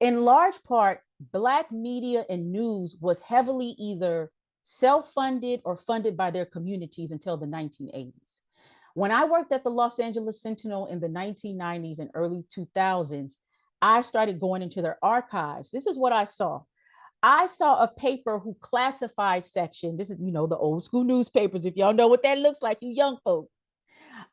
In large part, Black media and news was heavily either self-funded or funded by their communities until the 1980s. When I worked at the Los Angeles Sentinel in the 1990s and early 2000s, I started going into their archives. This is what I saw. I saw a paper who classified section. This is, the old school newspapers. If y'all know what that looks like, you young folk.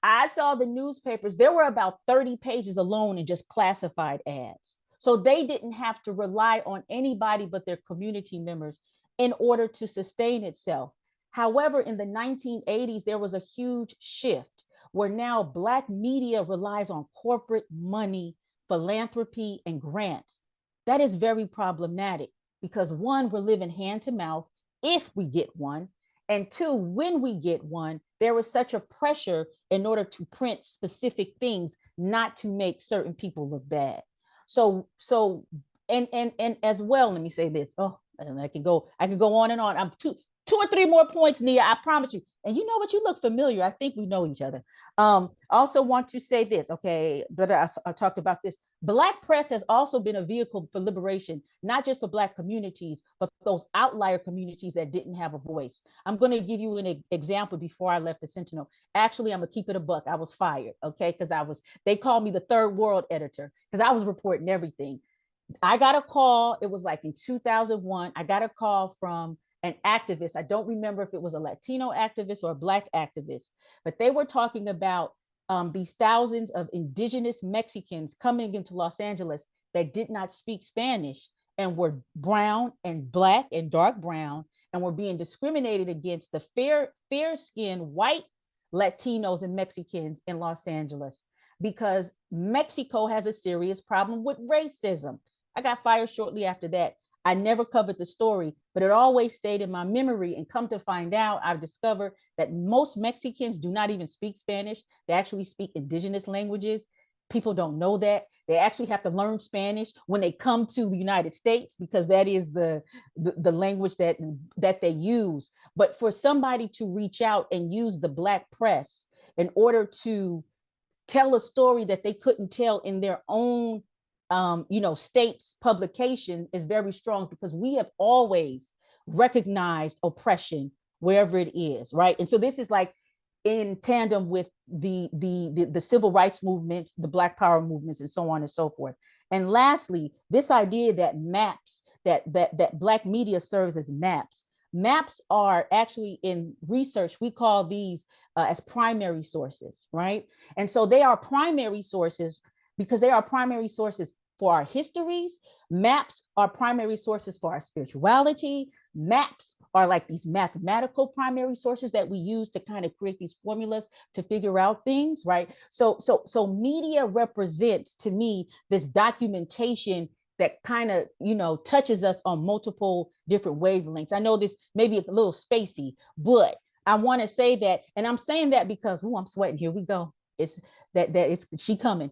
I saw the newspapers. There were about 30 pages alone in just classified ads. So they didn't have to rely on anybody but their community members in order to sustain itself. However, in the 1980s, there was a huge shift where now Black media relies on corporate money, philanthropy, and grants. That is very problematic because one, we're living hand to mouth if we get one. And two, when we get one, there was such a pressure in order to print specific things, not to make certain people look bad. So and as well, let me say this. Oh, and I can go on and on. I'm two or three more points, Nia, I promise you. And you know what? You look familiar. I think we know each other. Also want to say this, okay, but I talked about this. Black press has also been a vehicle for liberation, not just for Black communities, but those outlier communities that didn't have a voice. I'm going to give you an example before I left the Sentinel. Actually, I'm going to keep it a buck. I was fired, okay, because they called me the third world editor because I was reporting everything. I got a call, it was like in 2001, I got a call from an activist. I don't remember if it was a Latino activist or a Black activist, but they were talking about these thousands of indigenous Mexicans coming into Los Angeles that did not speak Spanish and were brown and Black and dark brown and were being discriminated against. The fair-skinned white Latinos and Mexicans in Los Angeles, because Mexico has a serious problem with racism. I got fired shortly after that. I never covered the story, but it always stayed in my memory. And come to find out, I've discovered that most Mexicans do not even speak Spanish. They actually speak indigenous languages. People don't know that. They actually have to learn Spanish when they come to the United States, because that is the language that they use. But for somebody to reach out and use the Black press in order to tell a story that they couldn't tell in their own state's publication is very strong, because we have always recognized oppression wherever it is, right? And so this is like in tandem with the civil rights movement, the Black Power movements, and so on and so forth. And lastly, this idea that maps, that Black media serves as maps. Maps are actually, in research, we call these as primary sources, right? And so they are primary sources because they are primary sources for our histories. Maps are primary sources for our spirituality. Maps are like these mathematical primary sources that we use to kind of create these formulas to figure out things, right? So media represents, to me, this documentation that kind of, touches us on multiple different wavelengths. I know this may be a little spacey, but I want to say that, and I'm saying that because, I'm sweating. Here we go. It's she coming.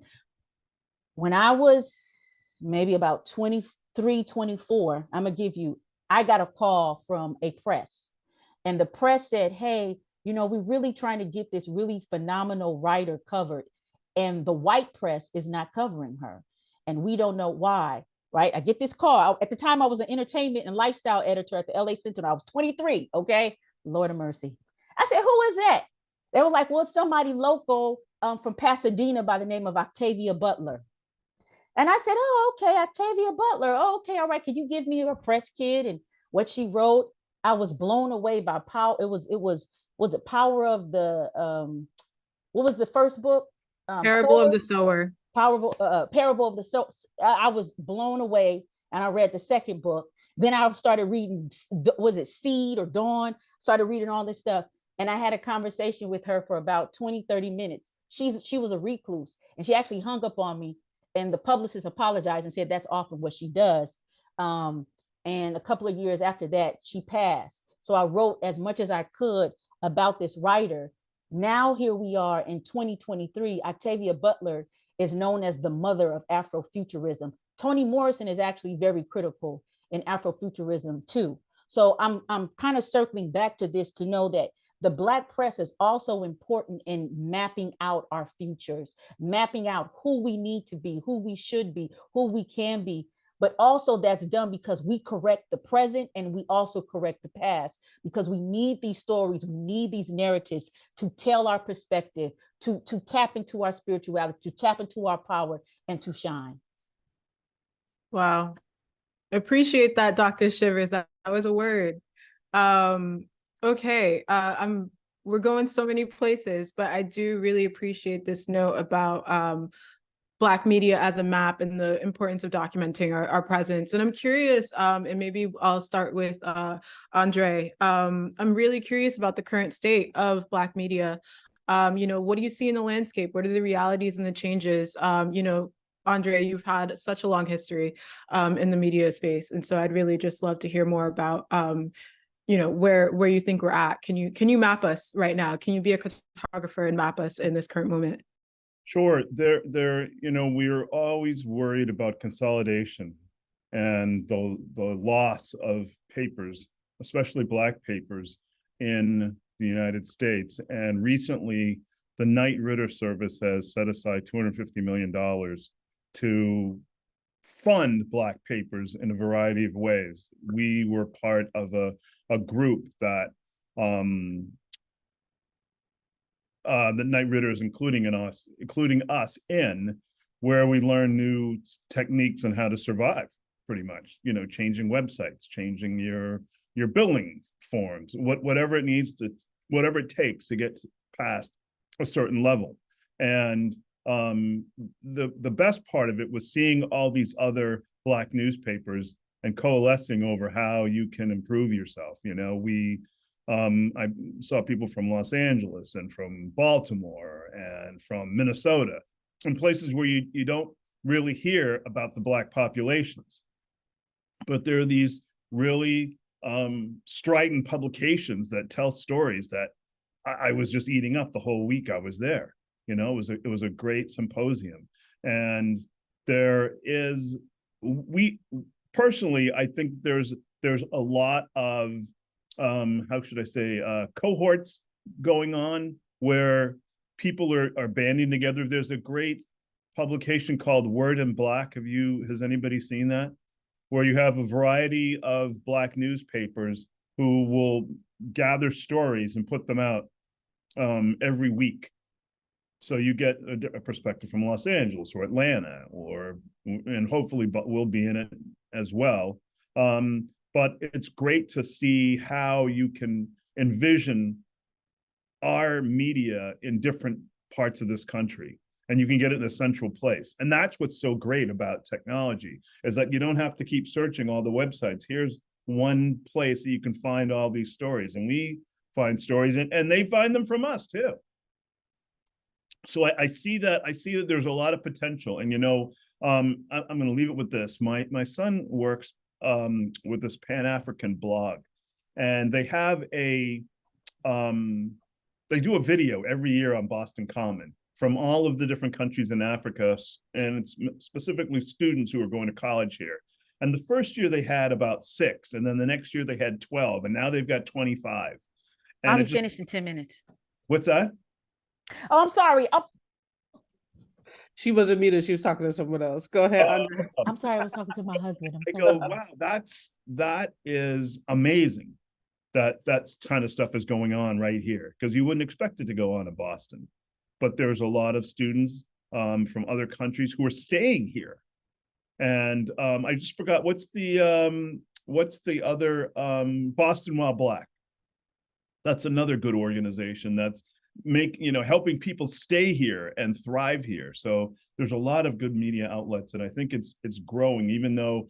When I was maybe about 23, 24, I got a call from a press, and the press said, hey, we're really trying to get this really phenomenal writer covered, and the white press is not covering her, and we don't know why, right? I get this call. At the time, I was an entertainment and lifestyle editor at the LA Sentinel. I was 23, okay? Lord of mercy. I said, who is that? They were like, well, somebody local from Pasadena by the name of Octavia Butler. And I said, oh, okay, Octavia Butler. Oh, okay, all right. Can you give me her press kit and what she wrote? I was blown away by Power. Was it Power of the what was the first book? Parable of the Sower. Parable of the Sower. I was blown away, and I read the second book. Then I started reading, was it Seed or Dawn? Started reading all this stuff. And I had a conversation with her for about 20, 30 minutes. She was a recluse, and she actually hung up on me. And the publicist apologized and said that's often what she does. And a couple of years after that, she passed. So I wrote as much as I could about this writer. Now here we are in 2023. Octavia Butler is known as the mother of Afrofuturism. Toni Morrison is actually very critical in Afrofuturism too. So I'm kind of circling back to this to know that the Black press is also important in mapping out our futures, mapping out who we need to be, who we should be, who we can be. But also that's done because we correct the present and we also correct the past, because we need these stories, we need these narratives to tell our perspective, to tap into our spirituality, to tap into our power, and to shine. Wow. Appreciate that, Dr. Shivers. That was a word. Okay. We're going so many places, but I do really appreciate this note about Black media as a map and the importance of documenting our presence. And I'm curious, and maybe I'll start with Andre. I'm really curious about the current state of Black media. What do you see in the landscape? What are the realities and the changes? Andre, you've had such a long history in the media space. And so I'd really just love to hear more about where you think we're at. Can you map us right now? Can you be a cartographer and map us in this current moment? Sure. We're always worried about consolidation and the loss of papers, especially Black papers in the United States. And recently, the Knight Ridder Service has set aside $250 million to fund Black papers in a variety of ways. We were part of a group that the Knight Ridders, including us in, where we learn new techniques on how to survive, pretty much, changing websites, changing your billing forms, whatever it takes to get past a certain level. And the best part of it was seeing all these other Black newspapers and coalescing over how you can improve yourself. We I saw people from Los Angeles and from Baltimore and from Minnesota, and places where you don't really hear about the Black populations. But there are these really strident publications that tell stories that I was just eating up the whole week I was there. You know, it was a great symposium. And there is, we personally, I think there's a lot of how should I say, cohorts going on where people are banding together. There's a great publication called Word in Black. Has anybody seen that? Where you have a variety of Black newspapers who will gather stories and put them out every week. So you get a perspective from Los Angeles or Atlanta, and hopefully we'll be in it as well. But it's great to see how you can envision our media in different parts of this country, and you can get it in a central place. And that's what's so great about technology, is that you don't have to keep searching all the websites. Here's one place that you can find all these stories, and we find stories, and they find them from us too. So I see that there's a lot of potential. And I'm going to leave it with this. My son works with this Pan-African blog, and they have they do a video every year on Boston Common from all of the different countries in Africa, and it's specifically students who are going to college here. And the first year they had about 6, and then the next year they had 12, and now they've got 25. And I'll be finished in 10 minutes. What's that? Oh, I'm sorry. She wasn't muted. She was talking to someone else. Go ahead, Andre. I'm sorry. I was talking to my husband. I go, wow, that is amazing. That kind of stuff is going on right here, because you wouldn't expect it to go on in Boston. But there's a lot of students from other countries who are staying here. And I just forgot, what's the other Boston While Black? That's another good organization that's helping people stay here and thrive here. So there's a lot of good media outlets, and I think it's growing, even though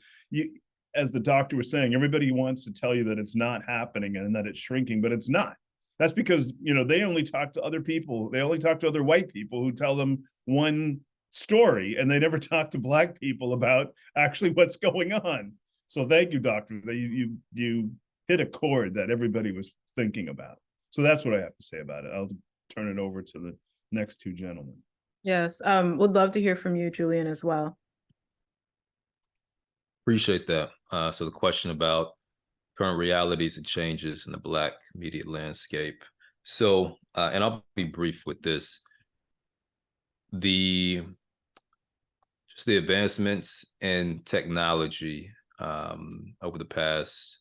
as the doctor was saying, everybody wants to tell you that it's not happening and that it's shrinking, but it's not. That's because they only talk to other people. They only talk to other white people who tell them one story, and they never talk to Black people about actually what's going on. So thank you, doctor, that you hit a chord that everybody was thinking about. So that's what I have to say about it. I'll turn it over to the next 2 gentlemen. Yes, would love to hear from you, Julian, as well. Appreciate that. So the question about current realities and changes in the Black media landscape. So, and I'll be brief with this. Just the advancements in technology over the past,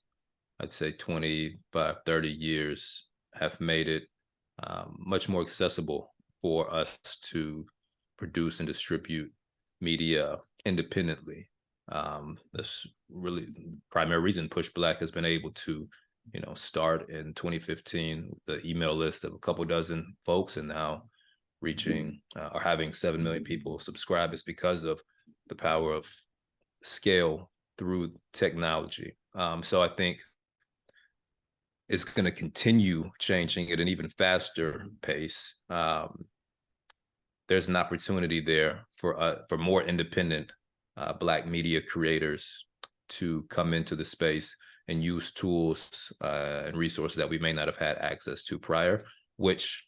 I'd say 25, 30 years have made it much more accessible for us to produce and distribute media independently. That's really the primary reason Push Black has been able to, start in 2015 with the email list of a couple dozen folks, and now reaching or having 7 million people subscribe, is because of the power of scale through technology. So I think it's going to continue changing at an even faster pace. There's an opportunity there for more independent Black media creators to come into the space and use tools and resources that we may not have had access to prior, which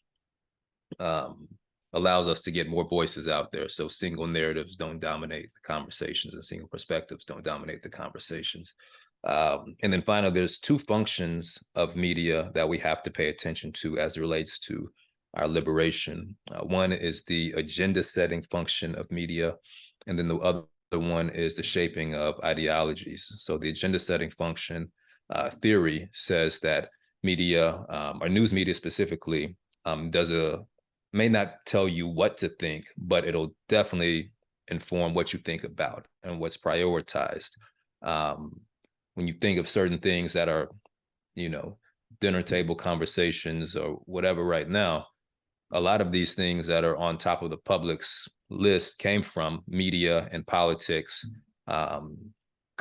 allows us to get more voices out there. So single narratives don't dominate the conversations, and single perspectives don't dominate the conversations. And then finally, there's 2 functions of media that we have to pay attention to as it relates to our liberation. One is the agenda setting function of media, and then the other one is the shaping of ideologies. So the agenda setting function theory says that media, or news media specifically, may not tell you what to think, but it'll definitely inform what you think about and what's prioritized. When you think of certain things that are, dinner table conversations or whatever right now, a lot of these things that are on top of the public's list came from media and politics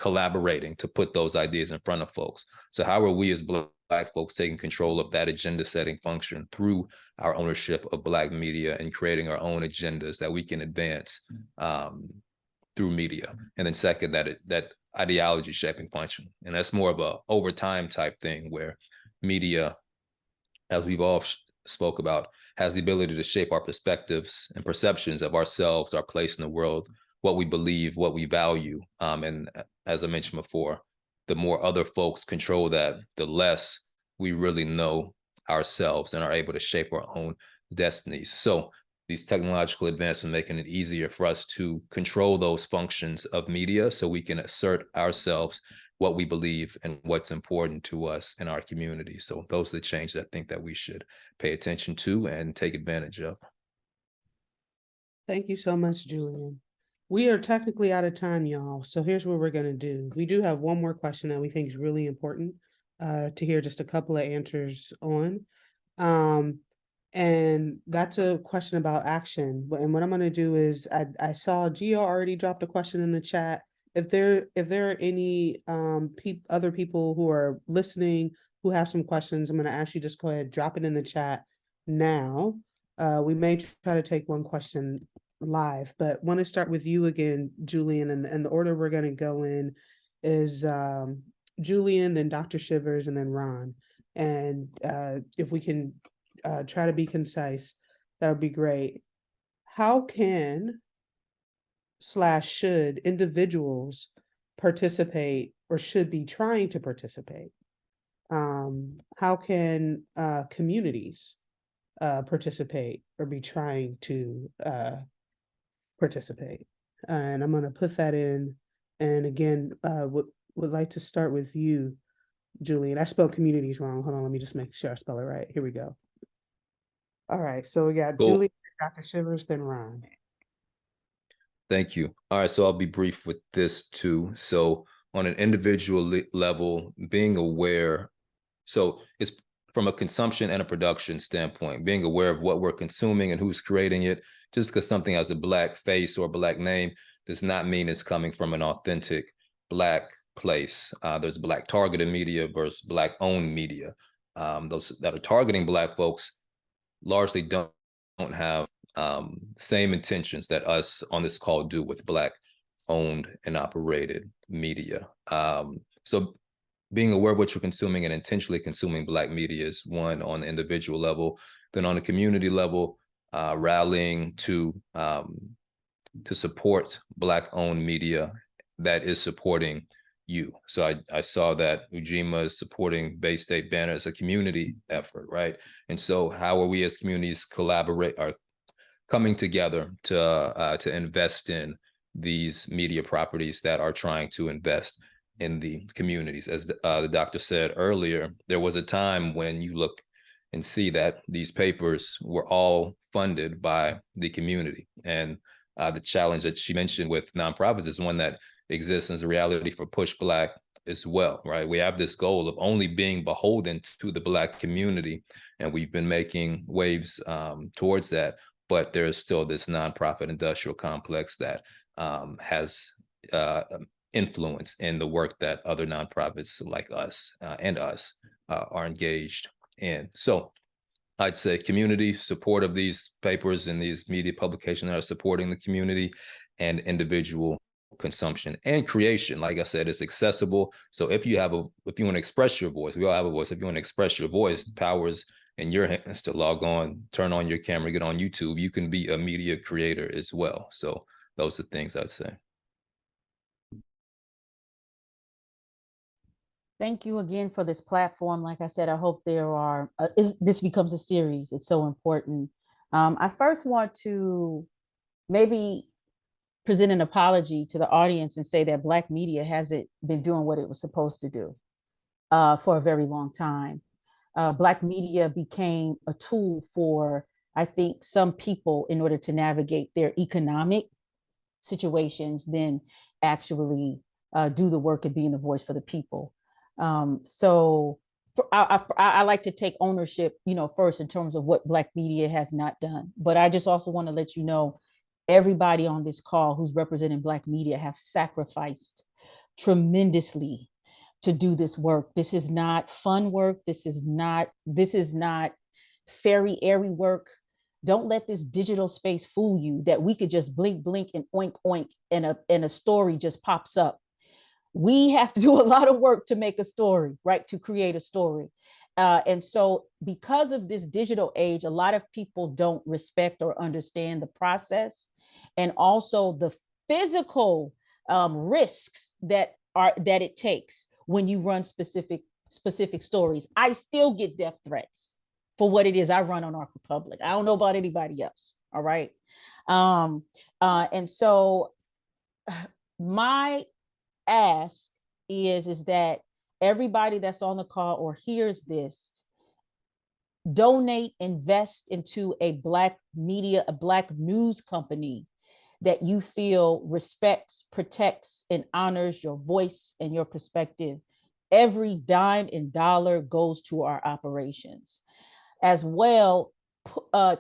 collaborating to put those ideas in front of folks. So how are we as Black folks taking control of that agenda setting function through our ownership of Black media and creating our own agendas that we can advance through media? And then second, that ideology shaping function. And that's more of a over time type thing where media, as we've all spoke about, has the ability to shape our perspectives and perceptions of ourselves, our place in the world, what we believe, what we value. And as I mentioned before, the more other folks control that, the less we really know ourselves and are able to shape our own destinies. So these technological advancements making it easier for us to control those functions of media so we can assert ourselves, what we believe, and what's important to us in our community. So those are the changes I think that we should pay attention to and take advantage of. Thank you so much, Julian. We are technically out of time, y'all. So here's what we're going to do. We do have one more question that we think is really important to hear just a couple of answers on. And that's a question about action. And what I'm going to do is I saw Gio already dropped a question in the chat. If there are any other people who are listening who have some questions, I'm going to ask you just go ahead, drop it in the chat now. We may try to take one question live, but want to start with you again, Julian, and the order we're going to go in is Julian, then Dr. Shivers, and then Ron. And if we can try to be concise, that would be great. How can / should individuals participate or should be trying to participate? How can communities participate or be trying to participate? And I'm going to put that in. And again, would like to start with you, Julian. I spelled communities wrong. Hold on, let me just make sure I spell it right. Here we go. All right, so we got Cool. Julian, Dr. Shivers, then Ron. Thank you. All right, so I'll be brief with this too. So on an individual level, being aware, so it's from a consumption and a production standpoint, being aware of what we're consuming and who's creating it. Just because something has a Black face or a Black name does not mean it's coming from an authentic Black place. There's Black targeted media versus Black owned media. Those that are targeting Black folks largely don't have same intentions that us on this call do with Black owned and operated media. So being aware of what you're consuming and intentionally consuming Black media is one on the individual level. Then on the community level, rallying to support Black owned media that is supporting you. So I saw that Ujima is supporting Bay State Banner as a community effort, right? And so how are we as communities coming together to invest in these media properties that are trying to invest in the communities? As the doctor said earlier, there was a time when you look and see that these papers were all funded by the community. And the challenge that she mentioned with nonprofits is one that exists as a reality for Push Black as well, right? We have this goal of only being beholden to the Black community, and we've been making waves towards that. But there is still this nonprofit industrial complex that has influence in the work that other nonprofits like us and us are engaged in. So I'd say community support of these papers and these media publications that are supporting the community, and individual consumption and creation. Like I said, it's accessible. So if you want to express your voice, we all have a voice. If you want to express your voice, the power's in your hands to log on, turn on your camera, get on YouTube. You can be a media creator as well. So those are things I'd say. Thank you again for this platform. Like I said, I hope this becomes a series. It's so important. I first want to maybe present an apology to the audience and say that Black media hasn't been doing what it was supposed to do for a very long time. Black media became a tool for, I think, some people in order to navigate their economic situations, then actually do the work of being the voice for the people. So I like to take ownership, first in terms of what Black media has not done. But I just also want to let you know, everybody on this call who's representing Black media have sacrificed tremendously to do this work. This is not fun work. This is not fairy airy work. Don't let this digital space fool you that we could just blink, blink, and oink, oink, and a story just pops up. We have to do a lot of work to make a story, right? To create a story. And so because of this digital age, a lot of people don't respect or understand the process, and also the physical risks that it takes when you run specific stories. I still get death threats for what it is I run on Arc Republic. I don't know about anybody else. All right. And so my ask is that everybody that's on the call or hears this, donate, invest into a Black media, a Black news company that you feel respects, protects, and honors your voice and your perspective. Every dime and dollar goes to our operations. As well,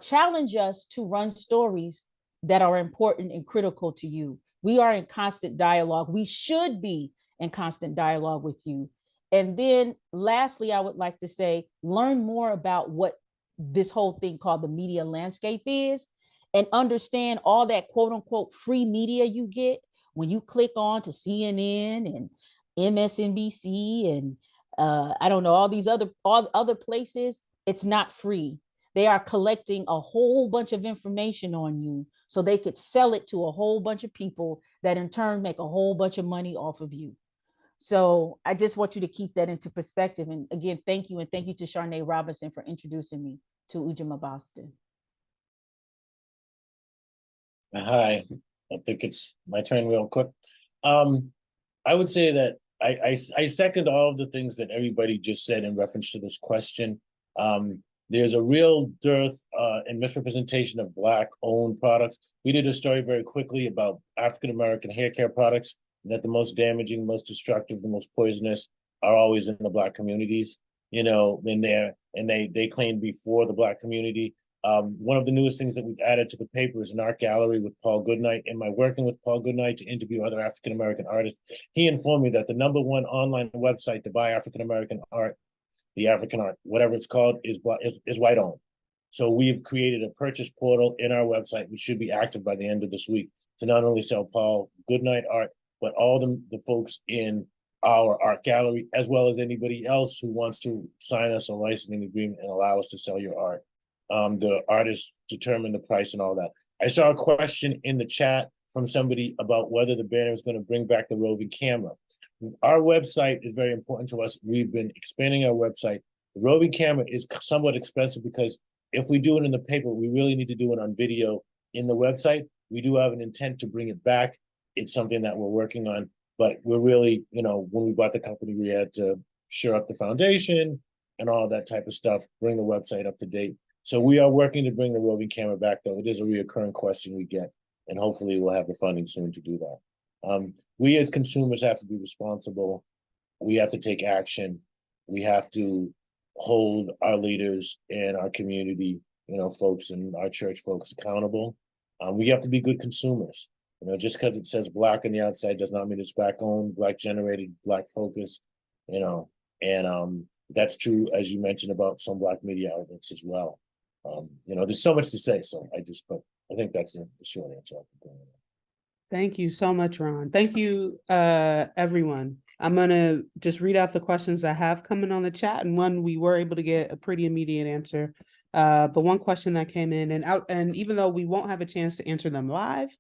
challenge us to run stories that are important and critical to you. We are in constant dialogue. We should be in constant dialogue with you. And then lastly, I would like to say, learn more about what this whole thing called the media landscape is, and understand all that quote unquote free media you get when you click on to CNN and MSNBC and I don't know, all other places. It's not free. They are collecting a whole bunch of information on you so they could sell it to a whole bunch of people that in turn make a whole bunch of money off of you. So I just want you to keep that into perspective. And again, thank you. And thank you to Sharnae Robinson for introducing me to Ujima Boston. Hi, I think it's my turn real quick. I would say that I second all of the things that everybody just said in reference to this question. There's a real dearth and misrepresentation of Black-owned products. We did a story very quickly about African-American hair care products, and that the most damaging, most destructive, the most poisonous are always in the Black communities, you know, in there, and they claim before the Black community. One of the newest things that we've added to the paper is an art gallery with Paul Goodnight. And by working with Paul Goodnight to interview other African-American artists, he informed me that the #1 online website to buy African-American art, the African art, whatever it's called, is white owned. So we've created a purchase portal in our website, which should be active by the end of this week, to not only sell Paul Goodnight art, but all the folks in our art gallery, as well as anybody else who wants to sign us a licensing agreement and allow us to sell your art. The artists determine the price and all that. I saw a question in the chat from somebody about whether the banner is going to bring back the roving camera. Our website is very important to us. We've been expanding our website. The roving camera is somewhat expensive because if we do it in the paper, we really need to do it on video in the website. We do have an intent to bring it back. It's something that we're working on, but we're really, you know, when we bought the company, we had to shore up the foundation and all that type of stuff, bring the website up to date. So we are working to bring the roving camera back, though. It is a reoccurring question we get, and hopefully we'll have the funding soon to do that. We as consumers have to be responsible. We have to take action. We have to hold our leaders and our community, you know, folks and our church folks accountable. We have to be good consumers. You know, just because it says Black on the outside does not mean it's Black owned, Black generated, Black focused, you know, and that's true, as you mentioned, about some Black media outlets as well. You know, there's so much to say, so but I think that's the short answer. Thank you so much, Ron. Thank you, everyone. I'm gonna just read out the questions I have coming on the chat, and one we were able to get a pretty immediate answer. But one question that came in and even though we won't have a chance to answer them live,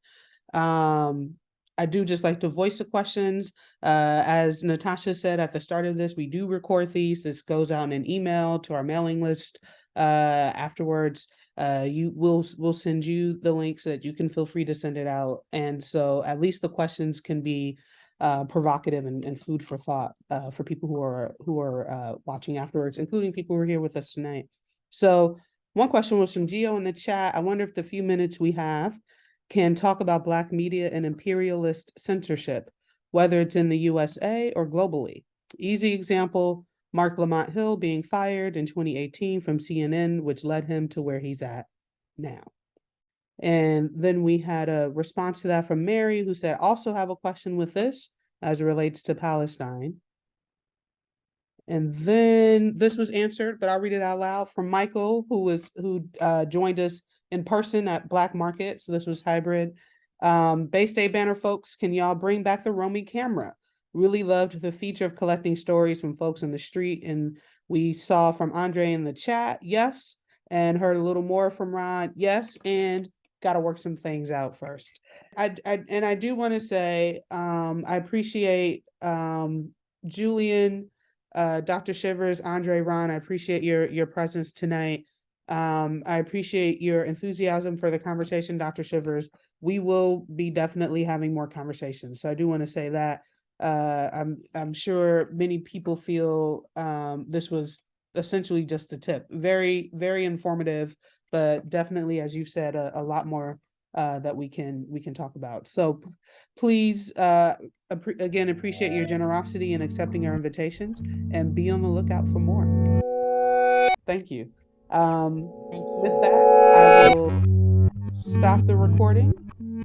I do just like to voice the questions. As Natasha said at the start of this, we do record these. This goes out in an email to our mailing list. Afterwards, we'll send you the link so that you can feel free to send it out. And so at least the questions can be provocative and food for thought for people who are watching afterwards, including people who are here with us tonight. So one question was from Gio in the chat. I wonder if the few minutes we have can talk about Black media and imperialist censorship, whether it's in the USA or globally. Easy example, Mark Lamont Hill being fired in 2018 from CNN, which led him to where he's at now. And then we had a response to that from Mary, who said, also have a question with this. as it relates to Palestine. And then this was answered, but I'll read it out loud from Michael, who joined us in person at Black Market. So this was hybrid. Bay State Banner folks, can y'all bring back the roaming camera? Really loved the feature of collecting stories from folks in the street. And we saw from Andre in the chat, yes. And heard a little more from Ron, yes. And got to work some things out first. I do want to say, I appreciate Julian, Dr. Shivers, Andre, Ron, I appreciate your presence tonight. I appreciate your enthusiasm for the conversation, Dr. Shivers. We will be definitely having more conversations. So I do want to say that I'm sure many people feel this was essentially just a tip. Very, very informative, but definitely, as you said, a lot more that we can talk about. So please, again, appreciate your generosity in accepting our invitations, and be on the lookout for more. Thank you. Thank you. With that, I will stop the recording